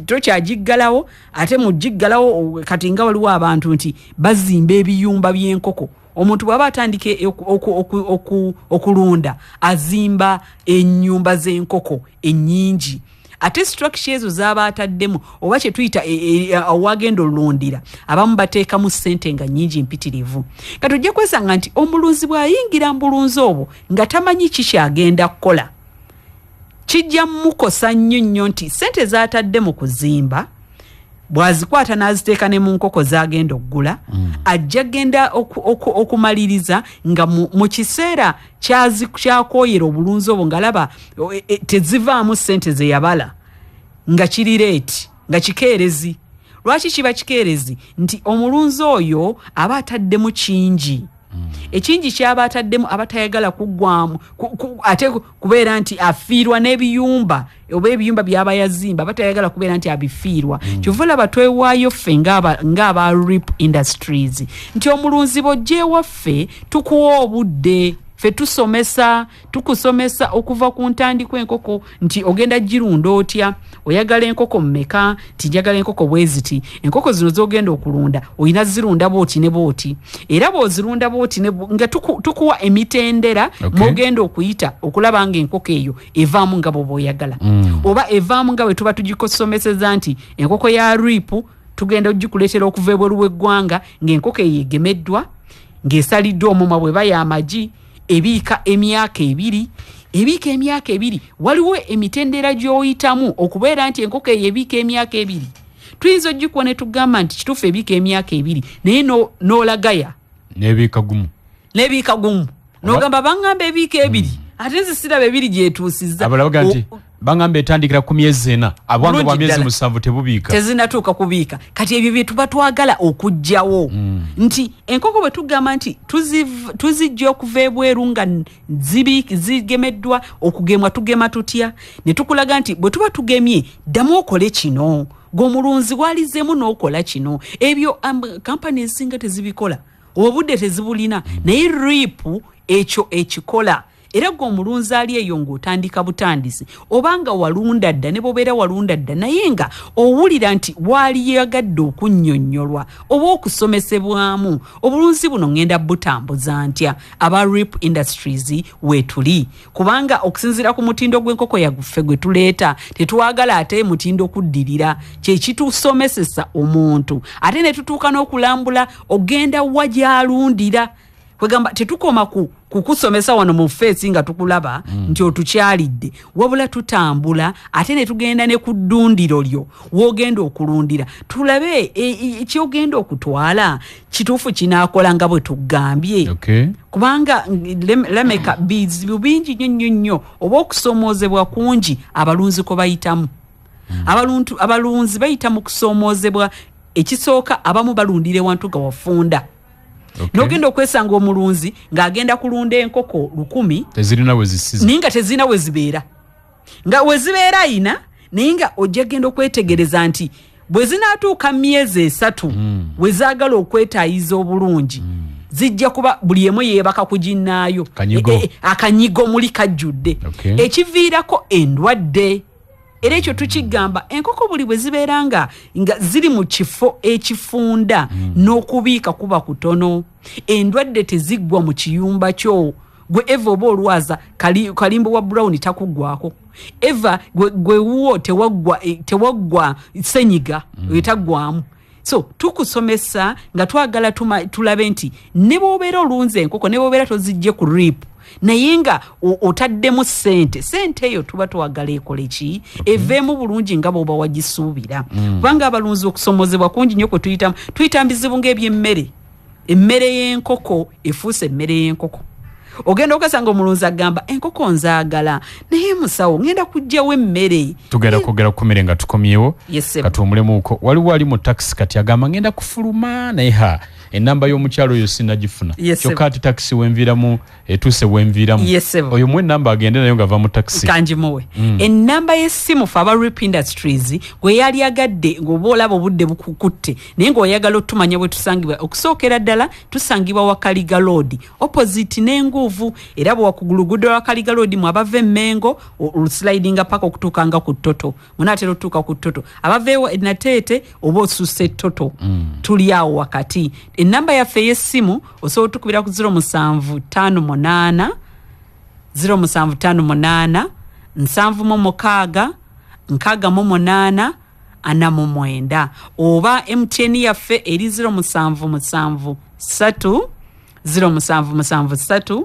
tokyagiggalawo ate mugiggalawo kati nga waliwo abantu nti bazimba ebiyumba by'enkoko omuntu bw'aba atandike okulunda azimba ennyumba z'enkoko ennyingi ate structure ezo zaba ataddemu oba kye tuyita awagenda olundira abamu bateekamu ssente nga nnyingi mpitirivu kati ojja kwesanga nti omulunzi bw'ayingira mu bulunzi obwo nga tamanyi kikyagenda kukola kijja mukosa nnyo nti ssente z'atadde mu kuzimba bwazikwata n'aziteeka ne mu nkoko z'agenda okugula ajja genda okumaliriza nga mu kiseera kyakooyera obulunzi obwo ngalaba tezivaamu ssente ze yabala nga kiri reeti nga kikeerezi lwaki kiba kikeerezi nti omulunzi oyo aba ataddemu kingi ekingi kyaba ataddemu abatayagala kuggwamu ate kubeera nti afiirwa n'ebiyumba oba ebiyumba byaba yazimba abatayagala kubeera nti abifiirwa kyova olaba twewaayo ffe ng'aba RIP Industries nti omulunzi bw'ojja ewaffe tukuwa obudde ffe tukusomesa okuva ku ntandikwa enkoko nti ogenda girunda otya oyagala enkoko mmeka nti njagala enkoko bweziti enkoko zino zogenda okulunda oyina zirunda booti ne booti era bw'ozirunda booti nga tukuwa emitendera mogenda okuyita okulaba nga enkoko eyo evaamu nga bw'oba oyagala oba evaamu nga bwe tuba tugikusomeseza nti enkoko ya RIP tugenda ogikuleetera okuva ebweru w'eggwanga ng'enkoko eyo egemeddwa ng'esaliddwa omumwa bwe baya amagi ebiika emyaka ebiri waliwo emitendera gy'oyitamu okubeera nti enkoko eyo ebiika emyaka 2 tuyinza ogikuwa ne tugamba nti kituufu ebiika emyaka 2 naye n'olagaya n'ebiika gumu n'ogamba baŋŋamba ebiika 2 ate nze siraba 2 gyetuusizza abalabaga nti baŋŋamba etandikira ku myezi 4 abwange bwa myezi 7 tebubiika tezinatuuka kubiika kati ebyo bye tuba twagala okugjawo nti enkoko bwe tugamba nti tuzijja okuva ebweru nga zigemeddwa okugemwa tugema tutya ne tukulaga nti bwe tuba tugemye ddamu okole kino g'omulunzi walizeemu n'okola kino ebyo kampani ezisinga tezibikola obudde tezibulina naye RIP ekyo ekikola era g'omulunzi ali eyo ng'otandika butandisi obanga walunda dda ne bobeera walunda dda naye nga owulira nti waali yagadde okunnyonnyolwa oba okusomesebwamu obulunzi buno ngenda butambuza ntya aba RIP Industries weetuli kubanga okusinziira ku mutindo gw'enkoko yaguffe gwe tuleeta tetwagala ate mutindo kuddirira kye kitusomesesa omuntu ate ne tutuuka n'okulambula ogenda wa gy'alundira kwegamba tetukoma kukusomesa wano mu feesi nga tukulaba nti otukyalidde wabula tutambula ate ne tugenda ne ku ddundiro lyo w'ogenda okulundira tulabe ekyogenda okutwala kituufu kinaakola nga bwe tugambye kubanga lameka bizibu bingi nnyo oba okusomoozebwa kungi abalunzi ko bayitamu abalunzi bayita mu kusomoozebwa ekisooka abamu balundira ewantu ga wafunda n'ogenda okwesanga omulunzi ng'agenda kulunda enkoko 100 tezirina we zisiza naye nga tezirina we zibeera nga we zibeera ayina naye nga ojja genda okwetegereza nti bwe zinaatuuka myezi 3 we zaagala okwetaayiza obulungi zijja kuba buli emu yeebaka ku ginnaayo akanyigo muli kajjudde ekiviirako endwadde era ekyo tukigamba enkoko buli bwe zibeera nga ziri mu kifo ekifunda n'okubiika kuba kutono endwadde teziggwa mu kiyumba kyo gwe eva oba olwaza kalimbo wa brown takuggwako eva gwe wuwo tewaggwa senyiga etaggwamu so tukusomesa nga twagala tulabe nti ne bw'obeera olunze enkoko ne bw'obeera tozijje ku RIP naye nga otaddemu ssente eyo tuba twagala ekole ki eveemu bulungi nga bw'oba wagisuubira kubanga abalunzi okusomozebwa kungi nnyo kwe tuyita bizibu ng'ebyemmere emmere y'enkoko efuuse emmere y'enkoko ogenda okasanga omulunzi agamba enkoko nzaagala naye musawo ngenda kuggyawo emmere tugenda kwogera ku mmere nga tukomyewo katuwumulemuuko waliwo ali mu takisi kati agamba ngenda kufuluma naye enamba y'omukyalo oyo sinagifuna Yes, kyokka ati taxi wenviramu etuse wenviramu Yes, oyo mwe namba agende nayo ngava mu taxi kanjimuwe enamba y'essimu fa aba Rip Industries gwe yali agadde ng'oba olaba obudde bukukutte naye ng'oyagala otumanya bwe tusangibwa okusookera ddala tusangibwa Wakaliga Road opposite n'enguuvu era bwe wakugulugudo Wakaliga Road mu abava Emmengo oluslidinga paka okutuukanga ku Toto munaatera okutuuka ku Toto abaveewo Nateete oba osusse Toto tuli awo wakati enamba yaffe y'essimu osobola otukubira ku 0758 0758 7 6 8 oba MTN yaffe eri 0773 0773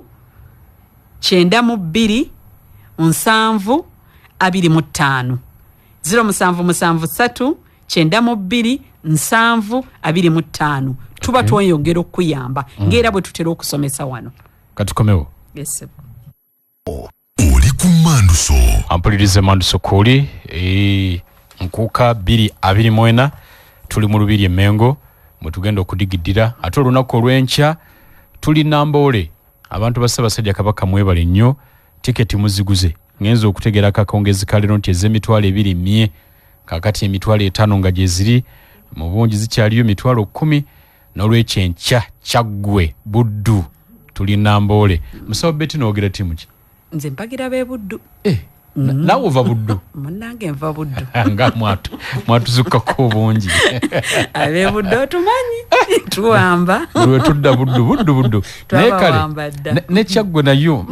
92 7 25 0773 92 7 25 tuba tweyongera okuyamba ng'era bwe tutera okusomesa wano katukomewo yes. Oli ku Manduso. Ampulirize Manduso kuli nkuka 224 tuli mu Lubiri Emmengo mutugenda okudigidira ate olunaku olw'enkya tuli Namboole abantu Ssaabasajja Kabaka mwebale nnyo tiketi muziguze ngenzo okutegera kakongezi kalero nti ez'emitwalo 2 kakati emitwalo 5 nga gye ziri mu bungi zikyaliyo emitwalo 10 n'olw'ekyenkya Kyaggwe Buddu tuli Namboole musawo Betty n'ogera timu ki nze mpagira b'e Buddu nawe ova Buddu munnange nva Buddu nga mwatuzukkako obungi ab'e Buddu otumanyi tuwamba lwe tudda Buddu naye kale ne Kyaggwe nayo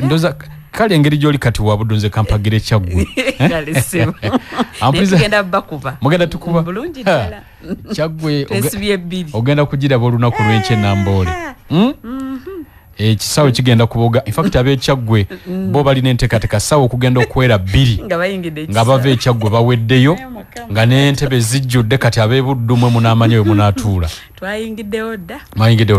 ndoza kale engeri gy'oli kati wa Buddu nze kampagira Kyaggwe tugenda bakuba mugenda tukuba bulungi ddala Kyaggwe tesibye ebbiri ogenda kugiraba olunaku lw'enkya Namboole ekisawo kigenda kuboga in fact ab'e Kyaggwe bo balina enteekateeka sawo okugenda okwera 2 nga bava e Kyaggwe baweddeyo nga n'entebe zijjudde kati ab'e Buddu mwe munaamanya we munaatuula twayingiddewo dda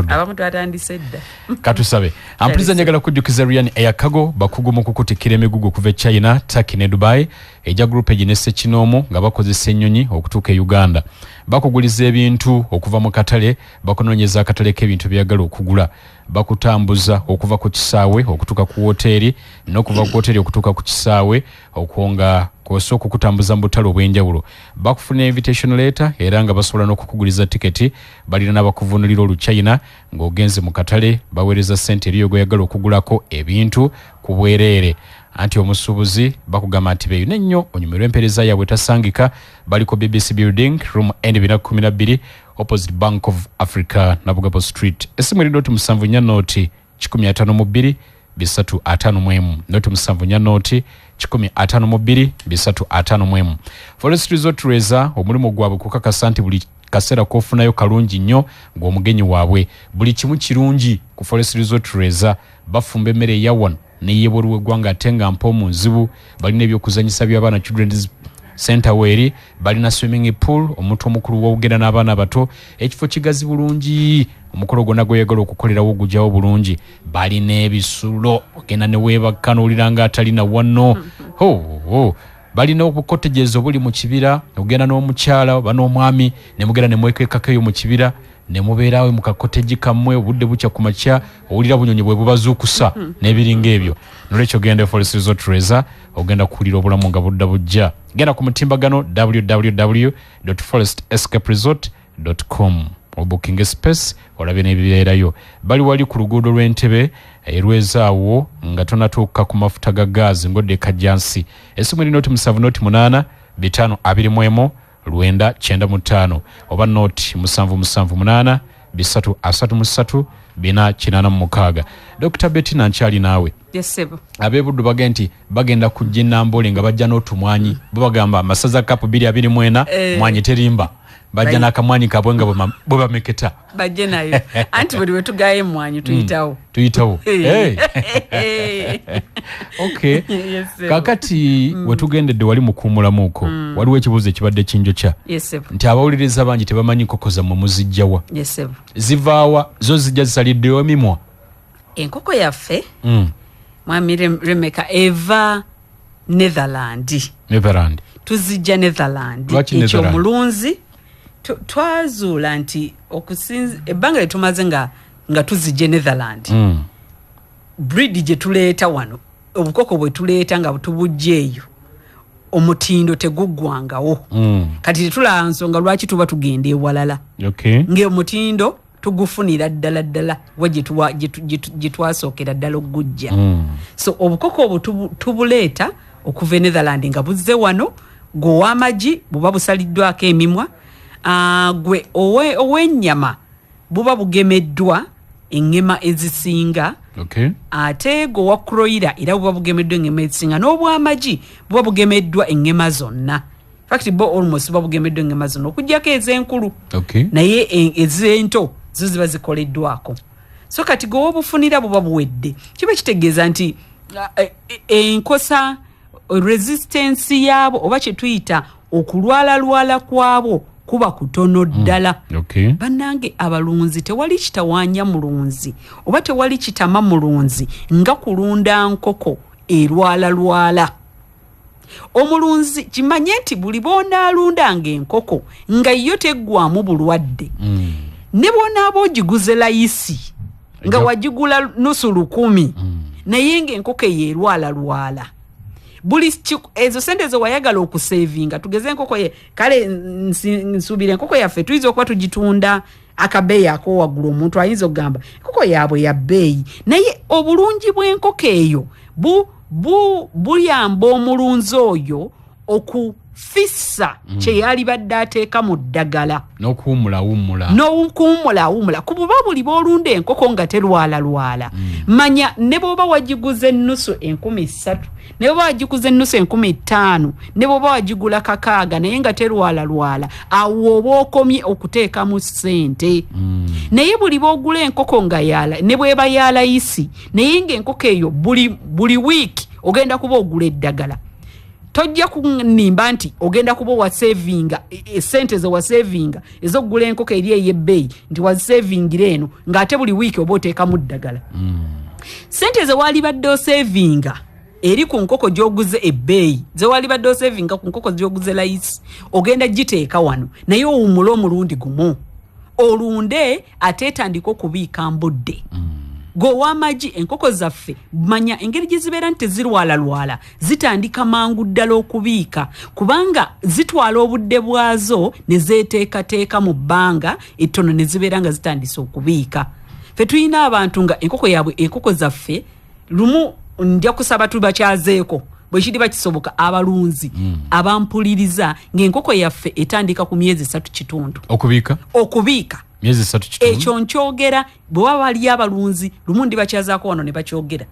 abamu twatandise dda katusabe ampuliza njagala kujjukiza Ryan Eyakago bakugu mu kukutikira emigugu kuva e China Turkey ne Dubai eja group eginese kinoomu nga bakozesa ennyonyi okutuuka e Uganda bakuguliza ebintu okuva mu katale bakunoonyeza akatale k'ebintu byagala okugula bakutambuza okuva ku kisaawe okutuuka ku woteeri n'okuva ku woteeri okutuuka ku kisaawe okwonga kw'osooka okukutambuza mu butale obw'enjawulo bakufuna invitation letter era nga basobola n'okukuguliza tiketi balina n'abakuvunulira oluchina ng'ogenze mu katale baweereza ssente eriyo gw'oyagala okugulako ebintu ku bwereere anti omusuubuzi bakugamba nti beeyune nnyo onyumirwa empeereza yaabwe tasangika baliko BBC Building room N212 opposite Bank of Africa Nabugabo Street esimu eri noti 74 noti 152 351 noti 74 noti 152 351 Forest Resort Reza omulimu gwabwe kukakasa nti buli kaseera kofunayo kalungi nnyo ng'omugenyi waabwe buli kimu kirungi ku Forest Resort Reza bafumba emmere eyawano neyebweru w'eggwanga ate nga mpa omunzibu balina ebyokuzanyisa by'abaana children's center weeri balina swimming pool omuntu omukulu w'ogenda n'abaana abato ekifo kigazi bulungi omukolo gwonna gweyagala okukolerawo ogugyawo bulungi balina ebisulo ogenda ne weebaka n'owulira nga atalina wano balina obukotegezo buli mu kibira ogenda n'omukyala oba n'omwami ne mugenda ne mwekekako eyo mu kibira ne mubeerawe mu kakoteji kammwe obudde bukya ku makya owulira bunyonyi bwe bubazuukusa n'ebiringa ebyo nolwekyo genda Forest Resort Reza ogenda kuwulira obulamu nga budda bujja genda ku mutimbagano www.forestescaperesort.com obukinga space olabye n'ebibeerayo bali wali ku luguudo lw'Entebbe erwezaawo nga tonatuuka ku mafuta ga gaazi ngodde kajjansi esimu eri noti 7 noti 8 521 995 oba noti 778 333 486 Dr. Betty Nanchali naawe yesebo ab'e Buddu bagenti bagenda kujja Namboole nga bajja n'otumwanyi bo bagamba amasaza kapu 224 mwanyi terimba bajja n'akamwanyi kabwe nga bwe bameketa bajje nayo anti buli we tugaye mwanyi tuyitawo okay kakati wetugendedde wali mukuumulamuuko waliwo ekibuuzo ekibadde kinjokya nti abawuliriza bangi tebamanyi nkoko zammwe muzijjawa zivaawa zo zijja zisaliddeyo emimwa enkoko yaffe mwami Remeka eva Netherland tuzijja Netherland ekyo omulunzi twazuula nti okusinza ebbanga lye tumaze nga tuzijje Netherland breed gye tuleeta wano obukoko bwe tuleeta nga tubujjeeyo omutindo teguggwangawo kati tetulaba nsonga lwaki tuba tugenda ewalala ng'omutindo tugufunira ddala wa gye twasookera ddala okugujja so obukoko obwo tubuleeta okuva e Netherland nga buzze wano gwe ow'amagi buba busaliddwako emimwa gwe ow'ennyama buba bugemeddwa engema ezisinga ate gwe owa kroira era buba bugemeddwa engema ezisinga n'obw'amagi buba bugemeddwa engema zonna fact bo almost buba bugemeddwa engema zonna okugyako ez'enkulu naye ez'ento zo ziba zikoleddwako so kati gwe wobufunira buba buwedde kiba kitegeeza nti enkosa resistance yaabo oba kye tuyita okulwala kwabo kuba kutono ddala bannange abalunzi tewali kitawaanya mulunzi oba tewali kitama mulunzi nga kulunda nkoko erwala omulunzi kimanye nti buli boonaalundanga enkoko nga yo teggwamu bulwadde ne bw'onaaba ogiguze layisi nga wagigula nusu 1,000 naye ng'enkoko eyo erwala buli ezo sente zo wayagala okusevinga tugeze enkoko ye kale nsuubira enkoko yaffe tuyinza okuba tugitunda akabeeyi ako waggulu omuntu ayinza okugamba enkoko yaabwe ya bbeeyi naye obulungi bw'enkoko eyo buyamba omulunzi oyo okufissa kye yali badde ateeka mu ddagala n'okuwummula kububa buli boolunda enkoko nga terwala manya ne bw'oba wagiguze ennusu 3,000 ne bw'oba wagiguze ennusu 5,000 ne bw'oba wagigula 600 naye nga terwala awo oba okomye okuteekamu ssente naye buli boogula enkoko nga yala ne bw'eba yalayisi naye ng'enkoko eyo buli wiiki ogenda kuba ogula eddagala tojja kunimba nti ogenda kuba wasevinga sente ze wasevinga ezokugula enkoko eri ey'ebbeeyi nti wasevingira eno ng'ate buli wiiki oba oteekamu ddagala sente ze wali badde osevinga eri ku nkoko gy'oguze ebbeeyi ze wali badde osevinga ku nkoko gy'oguze layisi ogenda giteeka wano naye owummule omulundi gumu olunde ate etandika okubiika mbudde gwe ow'amagi enkoko zaffe manya engeri gye zibeera nti tezirwala zitandika mangu ddala okubiika kubanga zitwala obudde bwazo ne zeeteekateeka mu bbanga ettono ne zibeera nga zitandise okubiika ffe tulina abantu nga enkoko zaffe lumu ndya kusaba tubakyazeeko bwe kiriba kisoboka abalunzi abampuliriza ng'enkoko yaffe etandika ku myezi 3 okubiika ekyo nkyogera bwe baba bali abalunzi lumu ndi bakyazaako wano ne bakyogera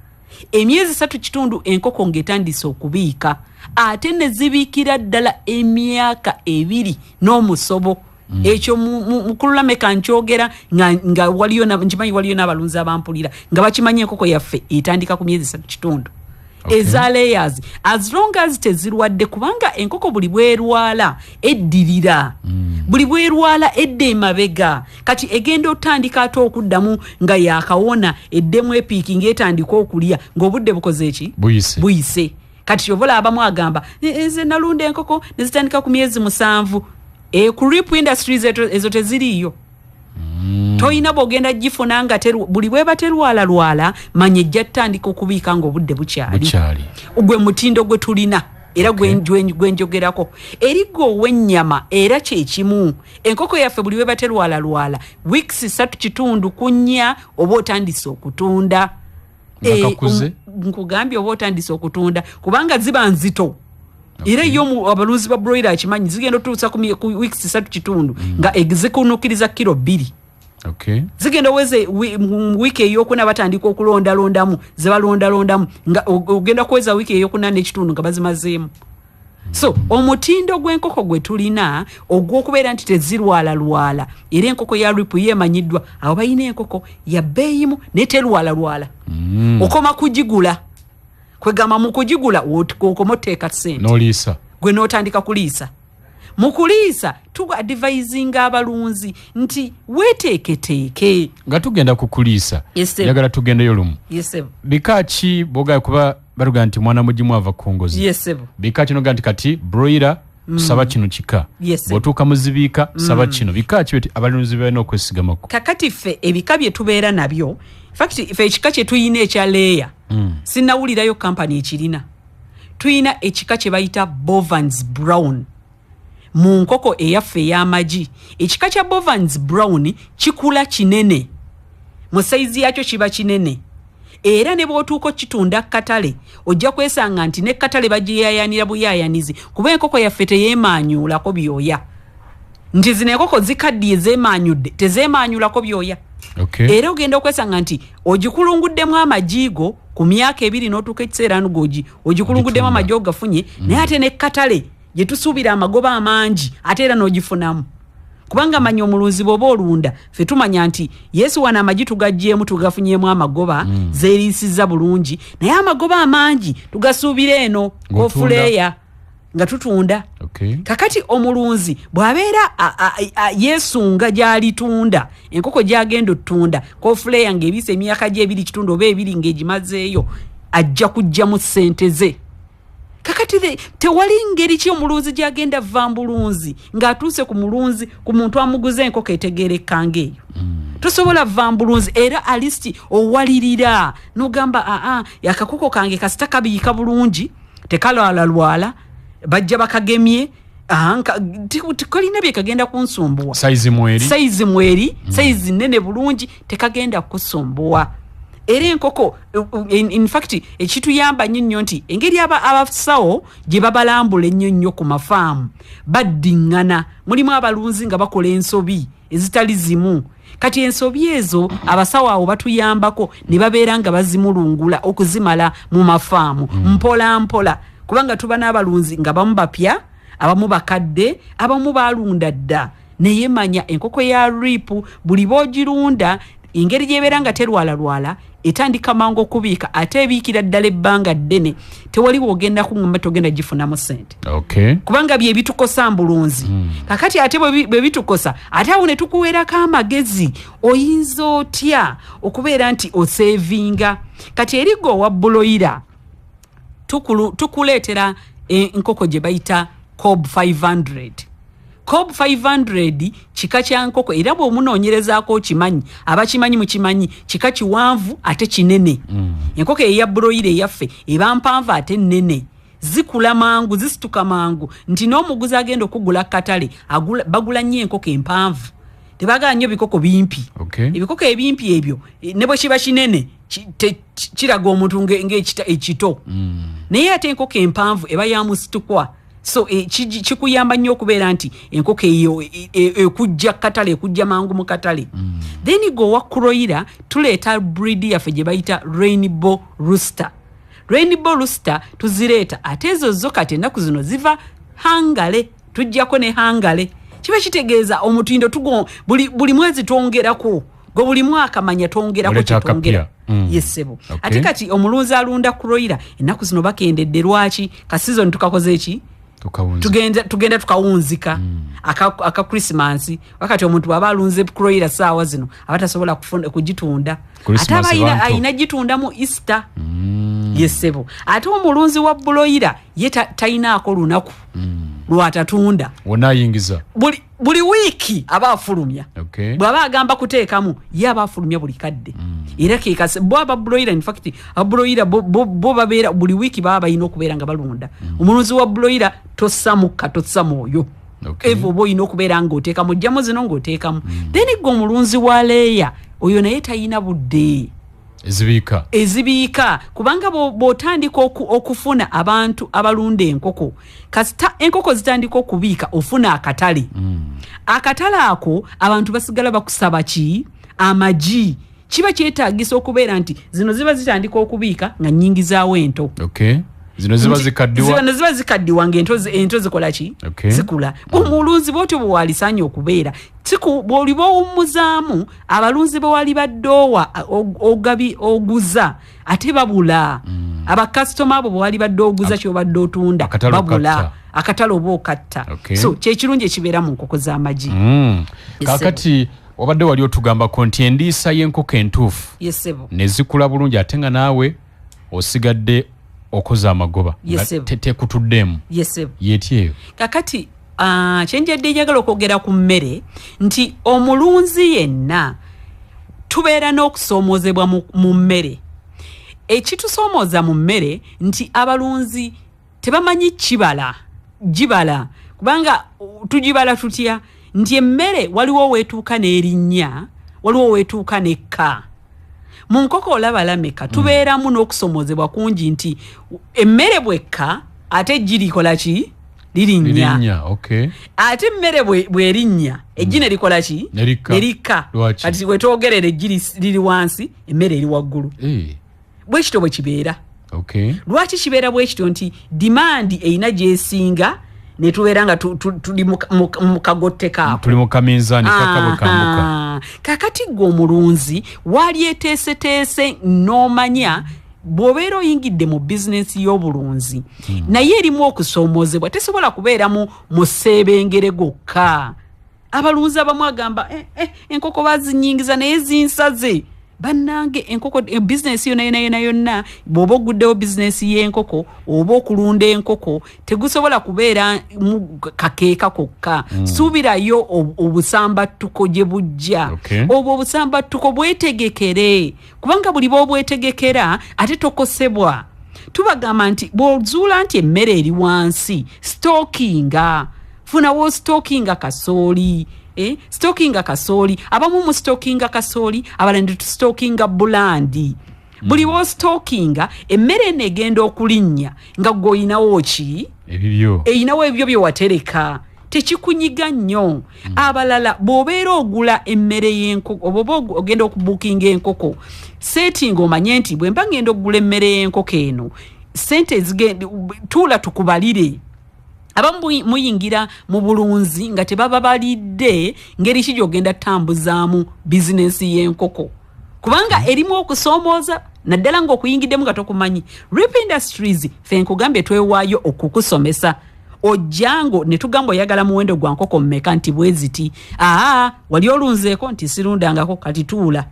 emyezi 3 enkoko ng'etandise okubiika ate ne zibiikira ddala emyaka 2 n'omusobo ekyo mukululameka nkyogera nga nkimanyi waliyo n'abalunzi abampulira nga bakimanyi enkoko yaffe etandika ku myezi 3 eza layers as long as tezirwadde kubanga enkoko buli bwerwala eddirira buli bwerwala edde emabega kati egenda otandika ate okuddamu nga yakawona eddemu epiiki ng'etandika okulya ng'obudde bukoze eki buyise kati obola abamu agamba nze nalunda enkoko ne zitandika ku myezi 7 ku rip industries ezo teziriiyo toyina bw'ogenda gifuna nga buli bweba terwala manya ejja ttandika okubiika ng'obudde bukyali gwe mutindo gwe tulina era gwenjogerako eri gwe ow'ennyama era kyekimu enkoko yaffe buli bweba terwala weeks 3 ku 4 oba otandise okutunda nkugambye oba otandise okutunda kubanga ziba nzito era yo abalunzi ba broiler akimanyi zigenda otuusa ku weeks 3 nga zikunukiriza kilo 2 zigenda weze wiiki eyokuna batandika okulondalondamu zebalondalondamu nga ogenda kuweza wiiki eyokuna n'ekitundu nga bazimazeemu so omutindo gw'enkoko gwe tulina ogw'okubeera nti tezirwala era enkoko ya ripu yeemanyiddwa abo balina enkoko ya bbeeyimu neterwala okoma kugigula kwegamba mu kugigula okoma oteeka sente n'oliisa gwe n'otandika kuliisa mu kuliisa tuadvisinga abalunzi nti weeteeketeeke nga tugenda kukuliisa njagala tugendeyo lumu bika ki boga kuba baruga nti mwana mugimu ava ku ngozi yes bika kino nti kati broiler saba kino kika bwotuuka muzibiika saba kino bika kibeti abalunzi balina okwesigamako kakati ffe ebika bye tubeera nabyo fact ffe ekika kye tuyina ekya leeya sinnawulirayo kampani ekirina tuyina ekika kye bayita Bovans Brown mu nkoko eyaffe ey'amagi ekika kya Bovans Brown kikula kinene mu saizi yakyo kiba kinene era ne bw'otuuka kitunda katale ojja kwesanga nti ne katale bagiyayanira buyayanizi kuba enkoko yaffe teyeemaanyuulako byoya nti zino enkoko zikaddiye zeemaanyudde tezeemaanyulako byoya era ogenda okwesanga nti ogikulunguddemu amajigo ku myaka 2 n'otuuka ekiseera nugogi ogikulunguddemu amaji ogafunye naye ate ne katale gye tusuubira amagoba amangi ate era n'ogifunamu kubanga manyo omulunzi bwoba olunda ffe tumanya nti Yesu wana amaji tugaggyemu tugafunyemu amagoba zeerisiza bulungi naye amagoba amangi tugasuubira eno kofuleeya nga tutunda kakati omulunzi bw'abeera yesunga gy'alitunda enkoko gy'agenda ottunda kofuleeya ng'ebiisa emyaka gye 2 kitundu oba 2 ng'egimazeeyo ajja kujjamu ssente ze kakati tewali ngeri ki omulunzi gy'agenda vambulunzi ng'atuuse ku mulunzi ku muntu amuguze enkoko etegeerekanga eyo tosobola vambulunzi era alisti owalirira n'ogamba akakoko kange kasita kabiika bulungi tekalwalalwala bajja bakagemye tikalina bye kagenda kunsumbuwa saizi mweri saizi nene bulungi tekagenda kusumbuwa era enkoko in fact ekituyamba nnyo nti engeri abasawo gye babalambula ennyo ku mafaamu baddiŋŋana mulimu abalunzi nga bakola ensobi ezitali zimu kati ensobi ezo abasawo awo batuyambako ne babeera nga bazimulungula okuzimala mu mafaamu mpola mpola kubanga tuba n'abalunzi nga bamu bapya abamu bakadde abamu balunda dda naye manya enkoko ya ripu buli boogirunda engeri gyebeera nga terwalalwala etandika mangu okubiika ate ebiikira ddala ebbanga ddene tewali wogenda kuŋŋamba togenda gifunamu ssente kubanga bye bitukosa mbulunzi kakati ate bwe bitukosa ate awo ne tukuweerako amagezi oyinza otya okubeera nti oseevinga kati erigo owa buloyira tukuleetera enkoko gye bayita Cob 500 Cob 500 kika kya nkoko era bw'omunoonyerezaako kimanyi abakimanyi mukimanyi kika kiwanvu ate kinene enkoko eya buloyira eyaffe eba mpanvu ate nnene zikula mangu zisituka mangu nti n'omuguzi agenda okugula katale bagula nnyo enkoko empanvu tebagala nnyo bikoko bimpi ebikoko ebimpi ebyo ne bwe kiba kinene kiraga omuntu ng'ekito naye ate enkoko empanvu eba yamusitukwa so kikuyamba nnyo okubeera nti enkoko eyo ekujja katale ekujja mangu mu katale then go wakuloyira tuleeta breed yaffe gye bayita rainbow rooster tuzireeta ate ezo zo kati ennaku zino ziva hangale tujjako ne hangale kiba kitegeeza omutindo buli mwezi twongerako gwe buli mwaka manya twongerako kyetwongera yesebo ate kati omulunzi alunda kuloyira ennaku zino bakendedde lwaki ka season tukakoze eki tugenda tukawunzika aka Christmas wakati omuntu bw'aba alunze kuloyira saawa zino abatasobola kugitunda ate aba ayina gitunda mu Easter yesebo ate omulunzi wa buloyira ye tayinaako lunaku lwatatunda wonna ayingiza buli wiiki aba afulumya bw'aba agamba kuteekamu ye aba afulumya buli kadde era kekase bo ababuloyira in fact ababuloyira bo babeera buli wiiki baba balina okubeera nga balunda omulunzi wa buloyira tosamuka mwoyo evo bo olina okubeera ng'oteekamu ojjamu zino ng'oteekamu then gwe omulunzi wa leeya oyo naye tayina budde ezibiika kubanga bw'otandika okufuna abantu abalunda enkoko kasita enkoko zitandika okubiika ofuna akatale akatale ako abantu basigala bakusaba ki amagi kiba kyetaagisa okubeera nti zino ziba zitandika okubiika nga nnyingi zaawo ento zino ziba zikaddiwa ng'ento zikola ki zikula omulunzi bwotyo bwe walisaanye okubeera bw'oliba owummuzaamu abalunzi bwe wali baddoowa oguza ate babula abakasitoma abo bwe wali badde oguza kyobadde otunda babula akatale oba okatta so kyekirungi ekibeera mu nkoko z'amagi kakati wabadde wali otugambako nti endiisa y'enkoko entuufu ne zikula bulungi ate nga naawe osigadde okoza amagoba tekutuddemu yetyeyo kakati kyenjadde njagala okwogera ku mmere nti omulunzi yenna tubeera n'okusoomozebwa mu mmere. Ekitusoomooza mu mmere nti abalunzi tebamanyi gibala kubanga tugibala tutya nti emmere waliwo weetuuka n'erinnya waliwo weetuuka n'ekka. Mu nkoko olabalameka tubeeramu n'okusoomozebwa kungi nti emmere bwekka ate girikola ki lirinnya. Ate emmere bwerinnya ejjine likola ki nerikka. Kati wetwogerera ejjiri liri wansi emmere eri waggulu. Bwe kityo bwe kibeera. Lwaki kibeera bwe kityo nti demand eyina gyesinga ne tubeera nga tuli mu kagotte kaako. Tuli mu kaminzaani kakabwe kambuka. Kakati gwe omulunzi wali eteeseteese n'omanya bw'obeera oyingidde mu bizinensi y'obulunzi naye erimu okusoomoozebwa tesobola kubeera mu sseebengere gokka. Abalunzi abamu agamba enkoko bazinyingiza naye zinsaze. Bannange enkoko bizinensi yonna bw'oba oguddewo bizinensi y'enkoko oba okulunda enkoko tegusobola kubeera mu kakeeka kokka. Suubirayo obusambattuko gye bujja. Obwo obusambattuko bwetegekere kubanga buli bw'obwetegekera ate tokosebwa. Tubagamba nti bw'ozuula nti emmere eri wansi stookinga. Funawo stookinga kasooli. Stockinga kasooli abamu mu stockinga kasooli abalende tu stockinga bulandi. Buli wo stockinga emmere negenda okulinnya nga goyinawo ki eyinawo ebyo bye watereka tekikunyiga nnyo. Abalala bw'obeera ogula emmere y'enkoko oba ogenda okubukinga enkoko setting omanye nti bwe mba ngenda okugula emmere y'enkoko eno sente zigenda tuula tukubalire. Abamu muyingira mu bulunzi nga tebaba balidde ngeri ki gy'ogenda tambuzaamu bizinensi y'enkoko kubanga erimu okusoomooza naddala ng'okuyingiddemu nga tokumanyi. Rip Industries fe nkugambye twewaayo okukusomesa ojjango ne tugamba oyagala muwendo gwa nkoko mmeka nti bwe ziti wali olunzeeko nti sirundangako kati tuula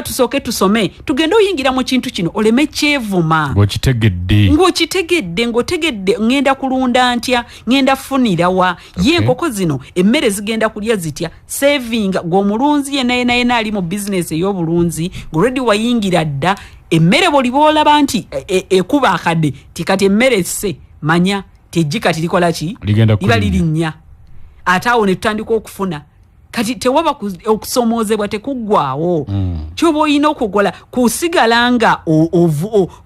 tusooke tusome tugende oyingira mu kintu kino oleme kyevuma ng'okitegedde ngenda kulunda ntya ngenda funirawa ye enkoko zino emmere zigenda kulya zitya saving ng'omulunzi yenna ali mu bizinesi ey'obulunzi ng'olredi wayingira dda emmere bw'oliba olaba nti ekuba akadde tikati emmere esse manya tejjikati likola ki liba lirinnya ate awo ne tutandika okufuna kati tewaba okusomoozebwa tekuggwaawo. Kyoba olina okukola kusigala nga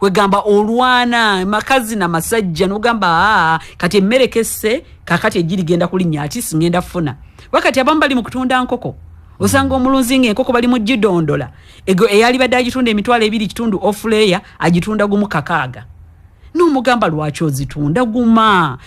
wegamba olwana makazi na masajja n'ogamba kati emmere kesse kakati egirigenda kulinnya ati singenda funa. Wakati abamu bali mu kutunda nkoko osanga omulunzi ng'enkoko bali mu gidondola eyali badde agitunda emitwalo 2 off-layer agitunda gumu 6. N'omugamba lwaki ozitunda guma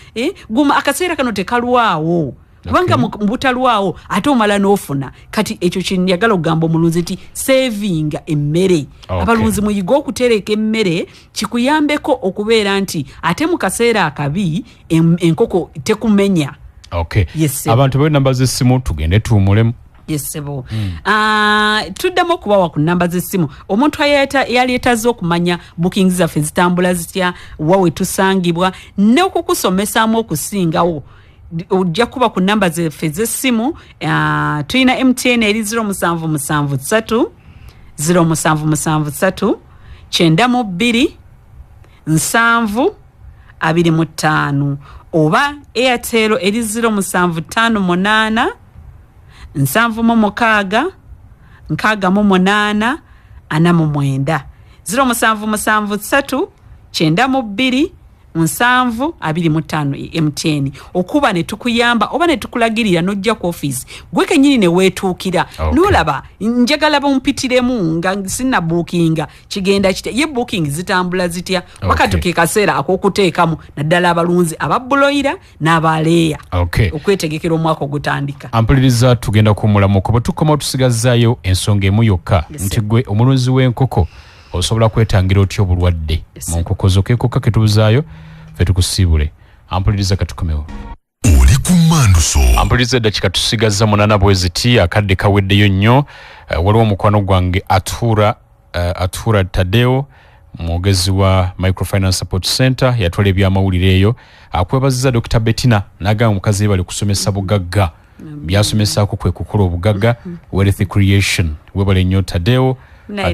akaseera kano tekalwawo kubanga mubutalwawo ate omala n'ofuna. Kati ekyo kyenjagala okugamba omulunzi nti savinga emmere. Abalunzi muyiga okutereka emmere kikuyambeko okubeera nti ate mu kaseera akabi enkoko tekumenya. Abantu bali namba z'essimu tugende tuwumulemu. Yesebo. Tuddamu okubawa ku namba z'essimu. Omuntu yali yetazze okumanya bookings zaffe zitambula zitya wawe tusangibwa n'okukusomesaamu okusingawo. Ojja kuba ku namba zaffe z'essimu tulina MTN eri 0773 0773 92 7 25 oba Airtel eri 0758 7 6 8 0773 92 7 25 MTN okuba ne tukuyamba oba ne tukulagirira nojja ku office gwe kenyini ne weetuukira nolaba njagala bampitiremu nga sinna bookinga kigenda kite ye booking zitambula zitya wakati ke kaseera akokuteekamu naddala abalunzi ababuloira n'abaleeya okwetegekera omwaka ogutandika. Ampuliriza tugenda kumulamu kuba tukoma tusigazaayo ensonga emu yokka nti gwe omulunzi w'enkoko osobola kwetangira otyo obulwadde mu nkoko zo k'enkoko ketubuzaayo fe tukusiibule. Ampuliriza katukomewo oli ku Manduso. Ampuliriza eddakiika tusigazza 8 bweziti akadde kaweddeyo nnyo. Waliwo omukwano gwange Atura Tadeo mwogezi wa Microfinance Support Center yatwala ebyamawulire eyo akwebaziza Dr. Bettina nagamba mukazi bali kusomesa bugagga byasomesa kwe kukola obugagga wealth creation webale nnyo Tadeo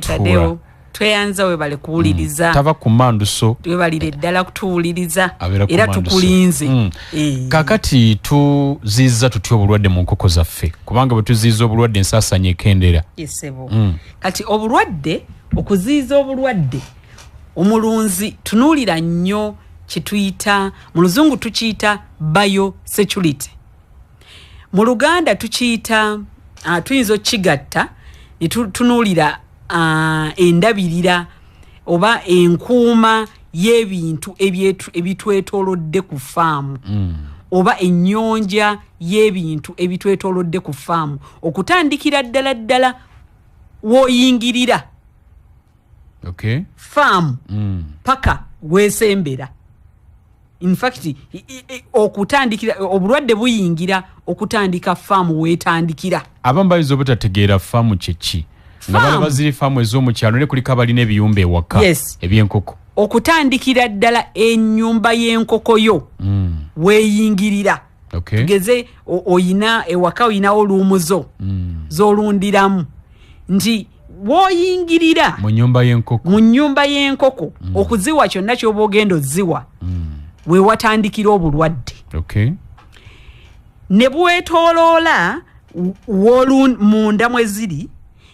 Tadeo tweyanza webale kuwuliriza tava ku Manduso webalire ddala kutuwuliriza era tukulinze kakati tuziza tutyo obulwadde mu nkoko zaffe kubanga bwe tuziza obulwadde ensasanya ekendera yesebo kati obulwadde okuziza obulwadde omulunzi tunuulira nnyo kituyita mu luzungu tukiyita biosecurity mu Luganda tukiyita tuyinza okigatta ne tunuulira endabirira oba enkuuma y'ebintu ebitwetoolodde ku faamu oba ennyonja y'ebintu ebitwetoolodde ku faamu okutandikira ddala w'oyingirira faamu paka weesembera. In fact okutandikira obulwadde buyingira okutandika faamu weetandikira. Abamu bayinza obutategeera faamu kyeki nga bala baziri faamu ez'omukyalo ne kuliko abalina ebiyumba ewaka ebyenkoko okutandikira ddala ennyumba y'enkoko yo weeyingirira. Tugeze oyina ewaka oyinawo oluumuzo z'olundiramu nti w'oyingirira mu nnyumba y'enkoko okuziwa kyonna ky'oba ogenda oziwa we watandikira obulwadde. Ne bwetooloola munda mwe ziri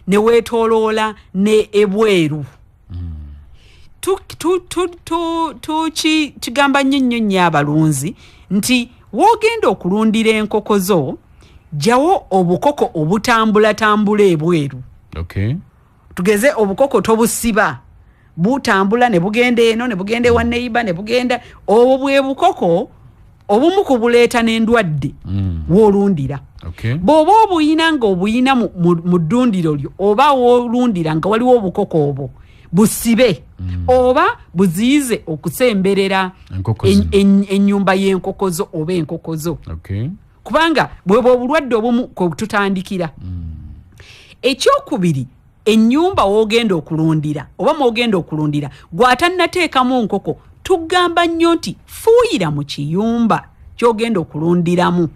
ne weetooloola ne ebweru. Tugamba nnyo abalunzi nti w'ogenda okulundira enkoko zo jjawo obukoko obutambula ebweru. Tugeze obukoko tobusiba butambula ne bugenda eno ne bugenda ewa neighbor ne bugenda obwo bwe bukoko obumu kubuleeta n'endwadde w'olundira. Bw'oba obuyina nga obuyina mu ddundiro lyo oba w'olundira nga waliwo obukoko obwo busibe oba buziyize okusemberera ennyumba y'enkoko zo oba enkoko zo kubanga bwebwe obulwadde obumu kwe tutandikira. Ekyokubiri ennyumba w'ogenda okulundira oba mwogenda okulundira gw'atannateekamu nkoko tugamba nnyo nti fuuyira mu kiyumba ky'ogenda okulundiramu.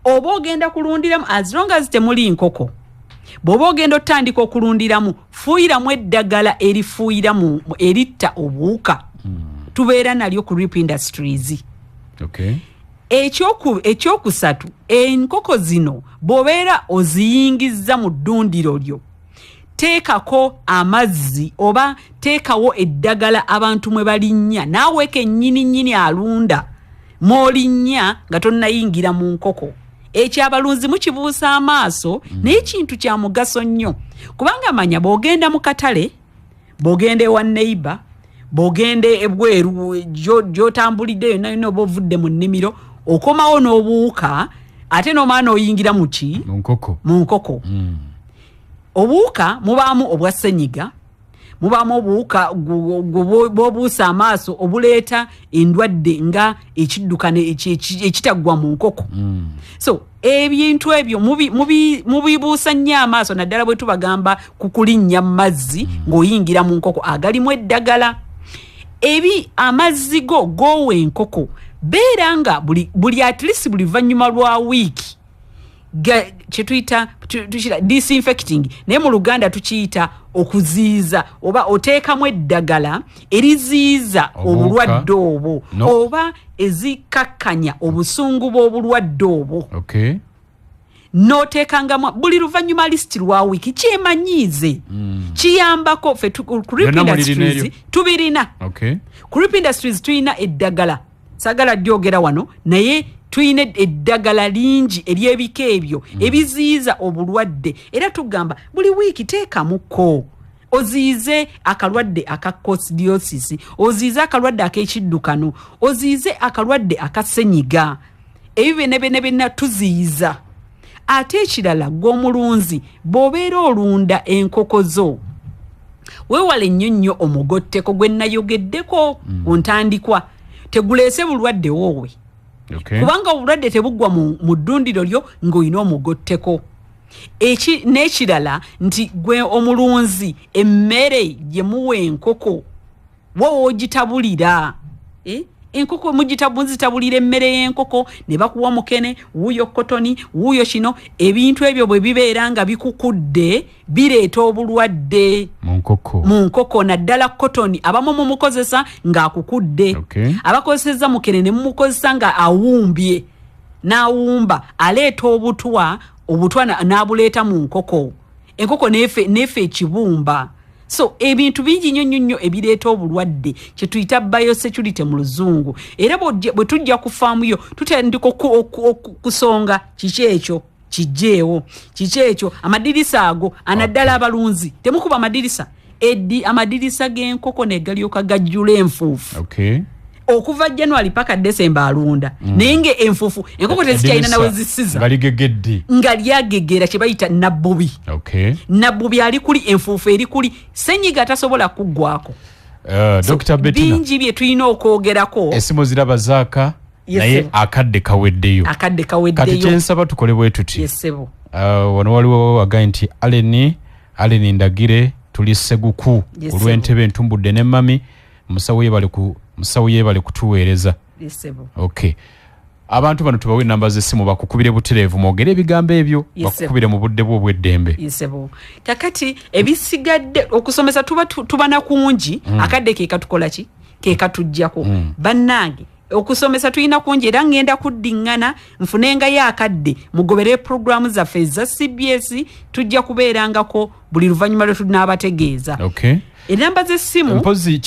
Oba ogenda kulundiramu as long as temuli nkoko bw'oba ogenda otandika okulundiramu fuuyiramu eddagala erifuuyiramu eritta obuwuka tubeera nalyo ku RIP Industries. Ekyokusatu enkoko zino bw'obeera oziyingizza mu ddundiro lyo teekako amazzi oba teekawo eddagala abantu mwe balinnya naawe kennyini alunda mw'olinnya nga tonnayingira mu nkoko. Ekyo abalunzi mukibuusa amaaso naye kintu kya mugaso nnyo kubanga manya bw'ogenda mu katale bw'ogenda ewa neighbor bw'ogenda ebweru gy'otambulidde yonna oba ovudde mu nnimiro okomawo n'obuwuka ate n'omala n'oyingira mu nkoko. Obuwuka mubaamu obwa ssenyiga mubaamu obuwuka bw'obuusa amaaso obuleeta endwadde nga ekiddukano ekitaggwa mu nkoko. So ebintu ebyo mubibuusa nnyo amaaso naddala bwe tubagamba kukulinnya mu mazzi ng'oyingira mu nkoko agalimu eddagala. Amazzi goowa enkoko beera nga buli at least buli luvannyuma lwa wiiki kyetuyita disinfecting naye mu Luganda tukiyita okuziiza oba oteekamu eddagala eriziiza obulwadde obwo oba ezikakkanya obusungu bw'obulwadde obwo. N'oteekangamu buli luvannyuma lisiti lwa wiiki kyemanyiize kiyambako ffe ku RIP Industries tubirina. Ku RIP Industries tuyina eddagala sagala dyogera wano naye tuyina eddagala lingi ery'ebika ebyo ebiziyiza obulwadde era tugamba buli wiiki teekamuko oziize akalwadde aka coccidiosis oziize akalwadde ak'ekiddukano oziize akalwadde aka ssenyiga ebyo byenna tuziyiza. Ate ekirala gw'omulunzi bw'obeera olunda enkoko zo weewale nnyo omugotteko gwe nayogeddeko ku ntandikwa teguleese bulwadde woowe kubanga obulwadde tebuggwa mu ddundiro lyo ng'olina omugotteko. N'ekirala nti gwe omulunzi emmere gye muwa enkoko wo ogitabulira enkoko muzitabulira emmere y'enkoko ne bakuwa mukene wuuyo kotoni wuuyo kino ebintu ebyo bwe bibeera nga bikukudde bireeta obulwadde mu nkoko naddala kotoni abamu mumukozesa ng'akukudde abakozeseza mukene ne mumukozesa nga awumbye n'awumba aleeta obutwa n'abuleeta mu nkoko enkoko neefe ekibumba so ebintu bingi nnyo ebireeta obulwadde kye tuyita biosecurity mu luzungu era bwe tujja kufaamu yo tutandika kusonga kiki ekyo kijjeewo kiki ekyo amadirisa ago anaddala abalunzi temukuba amadirisa amadirisa g'enkoko ne galyoka gajjula enfuufu okuva January paka December alunda naye nga enfuufu enkoko tezikyalina nawe zisiza nga lyagegera kye bayita nabbubi nabbubi ali kuli enfuufu eri kuli senyiga tasobola kuggwako Dr. Bettina bingi bye tulina okwogerako esimu ziraba zaaka naye akadde kaweddeyo kati kyensaba tukole bwe tuti wano waliwo wagaye nti Aleni ndagire tuli seguku olw'entebe entumbudde ne mami musawo yebale kutuweereza abantu bano tubawe namba z'essimu bakukubire butereevu mwogere ebigambo ebyo bakukubire mu budde bwo obw'eddembe kakati ebisigadde okusomesa tuba na kungi akadde kekatukola ki kekatujjako bannange okusomesa tulina kungi era ngenda kuddiŋŋana nfunengayo akadde mugobere programu zaffe za CBS tujja kubeerangako buli luvannyuma lwe tunaabategeeza enamba z'essimu mpozi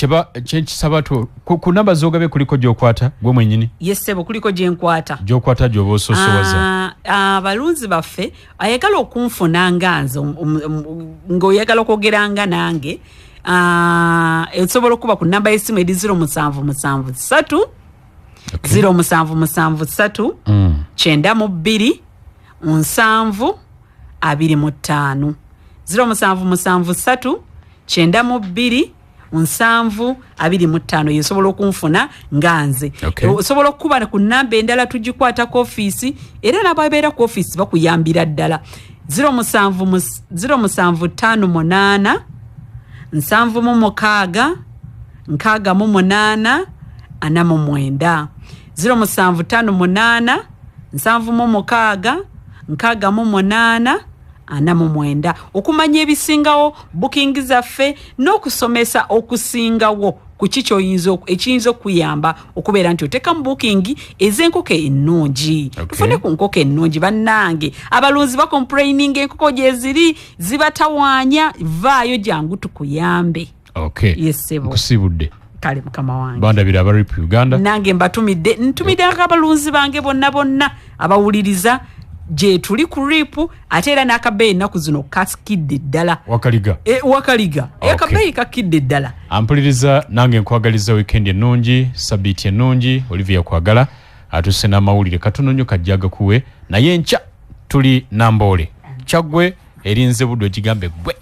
kyekisaba ku namba z'ogabe kuliko gy'okwata gwe mwennyini yesebo kuliko gyenkwata gy'oba ososowaza abalunzi baffe ayagala okunfuna nga nze ng'oyagala okwogeranga nange esobola okuba ku namba y'essimu eri 0773 0773 92 725 0773 92 725 yesobola okunfuna nga nze osobola okuba ku namba endala tugikwata ku office era n'ababeera ku office bakuyambira ddala 0758 7 6 49 0758 7 6 49 okumanya ebisingawo booking zaffe n'okusomesa okusingawo ku ekiyinza okuyamba okubeera nti oteka mu booking ez'enkoko ennungi tufune ku nkoko ennungi bannange abalunzi bacomplaining enkoko gye ziri zibatawaanya vaayo jangu tukuyambe nkusibudde kale mukama wange bandabira abarip Uganda nange ntumidde abalunzi bange bonna abawuliriza je tuli ku ripu ate era n'akabeeyi ennaku zino kasikidde ddala wakaliga akabeeyi kakidde ddala ampuliriza nange nkwagaliza weekend ennungi sabiiti ennungi Olivia kwagala atuse n'amawulire katono nnyo kajja gakuwe naye nkya tuli Namboole kyaggwe erinze budde ogigambe gwe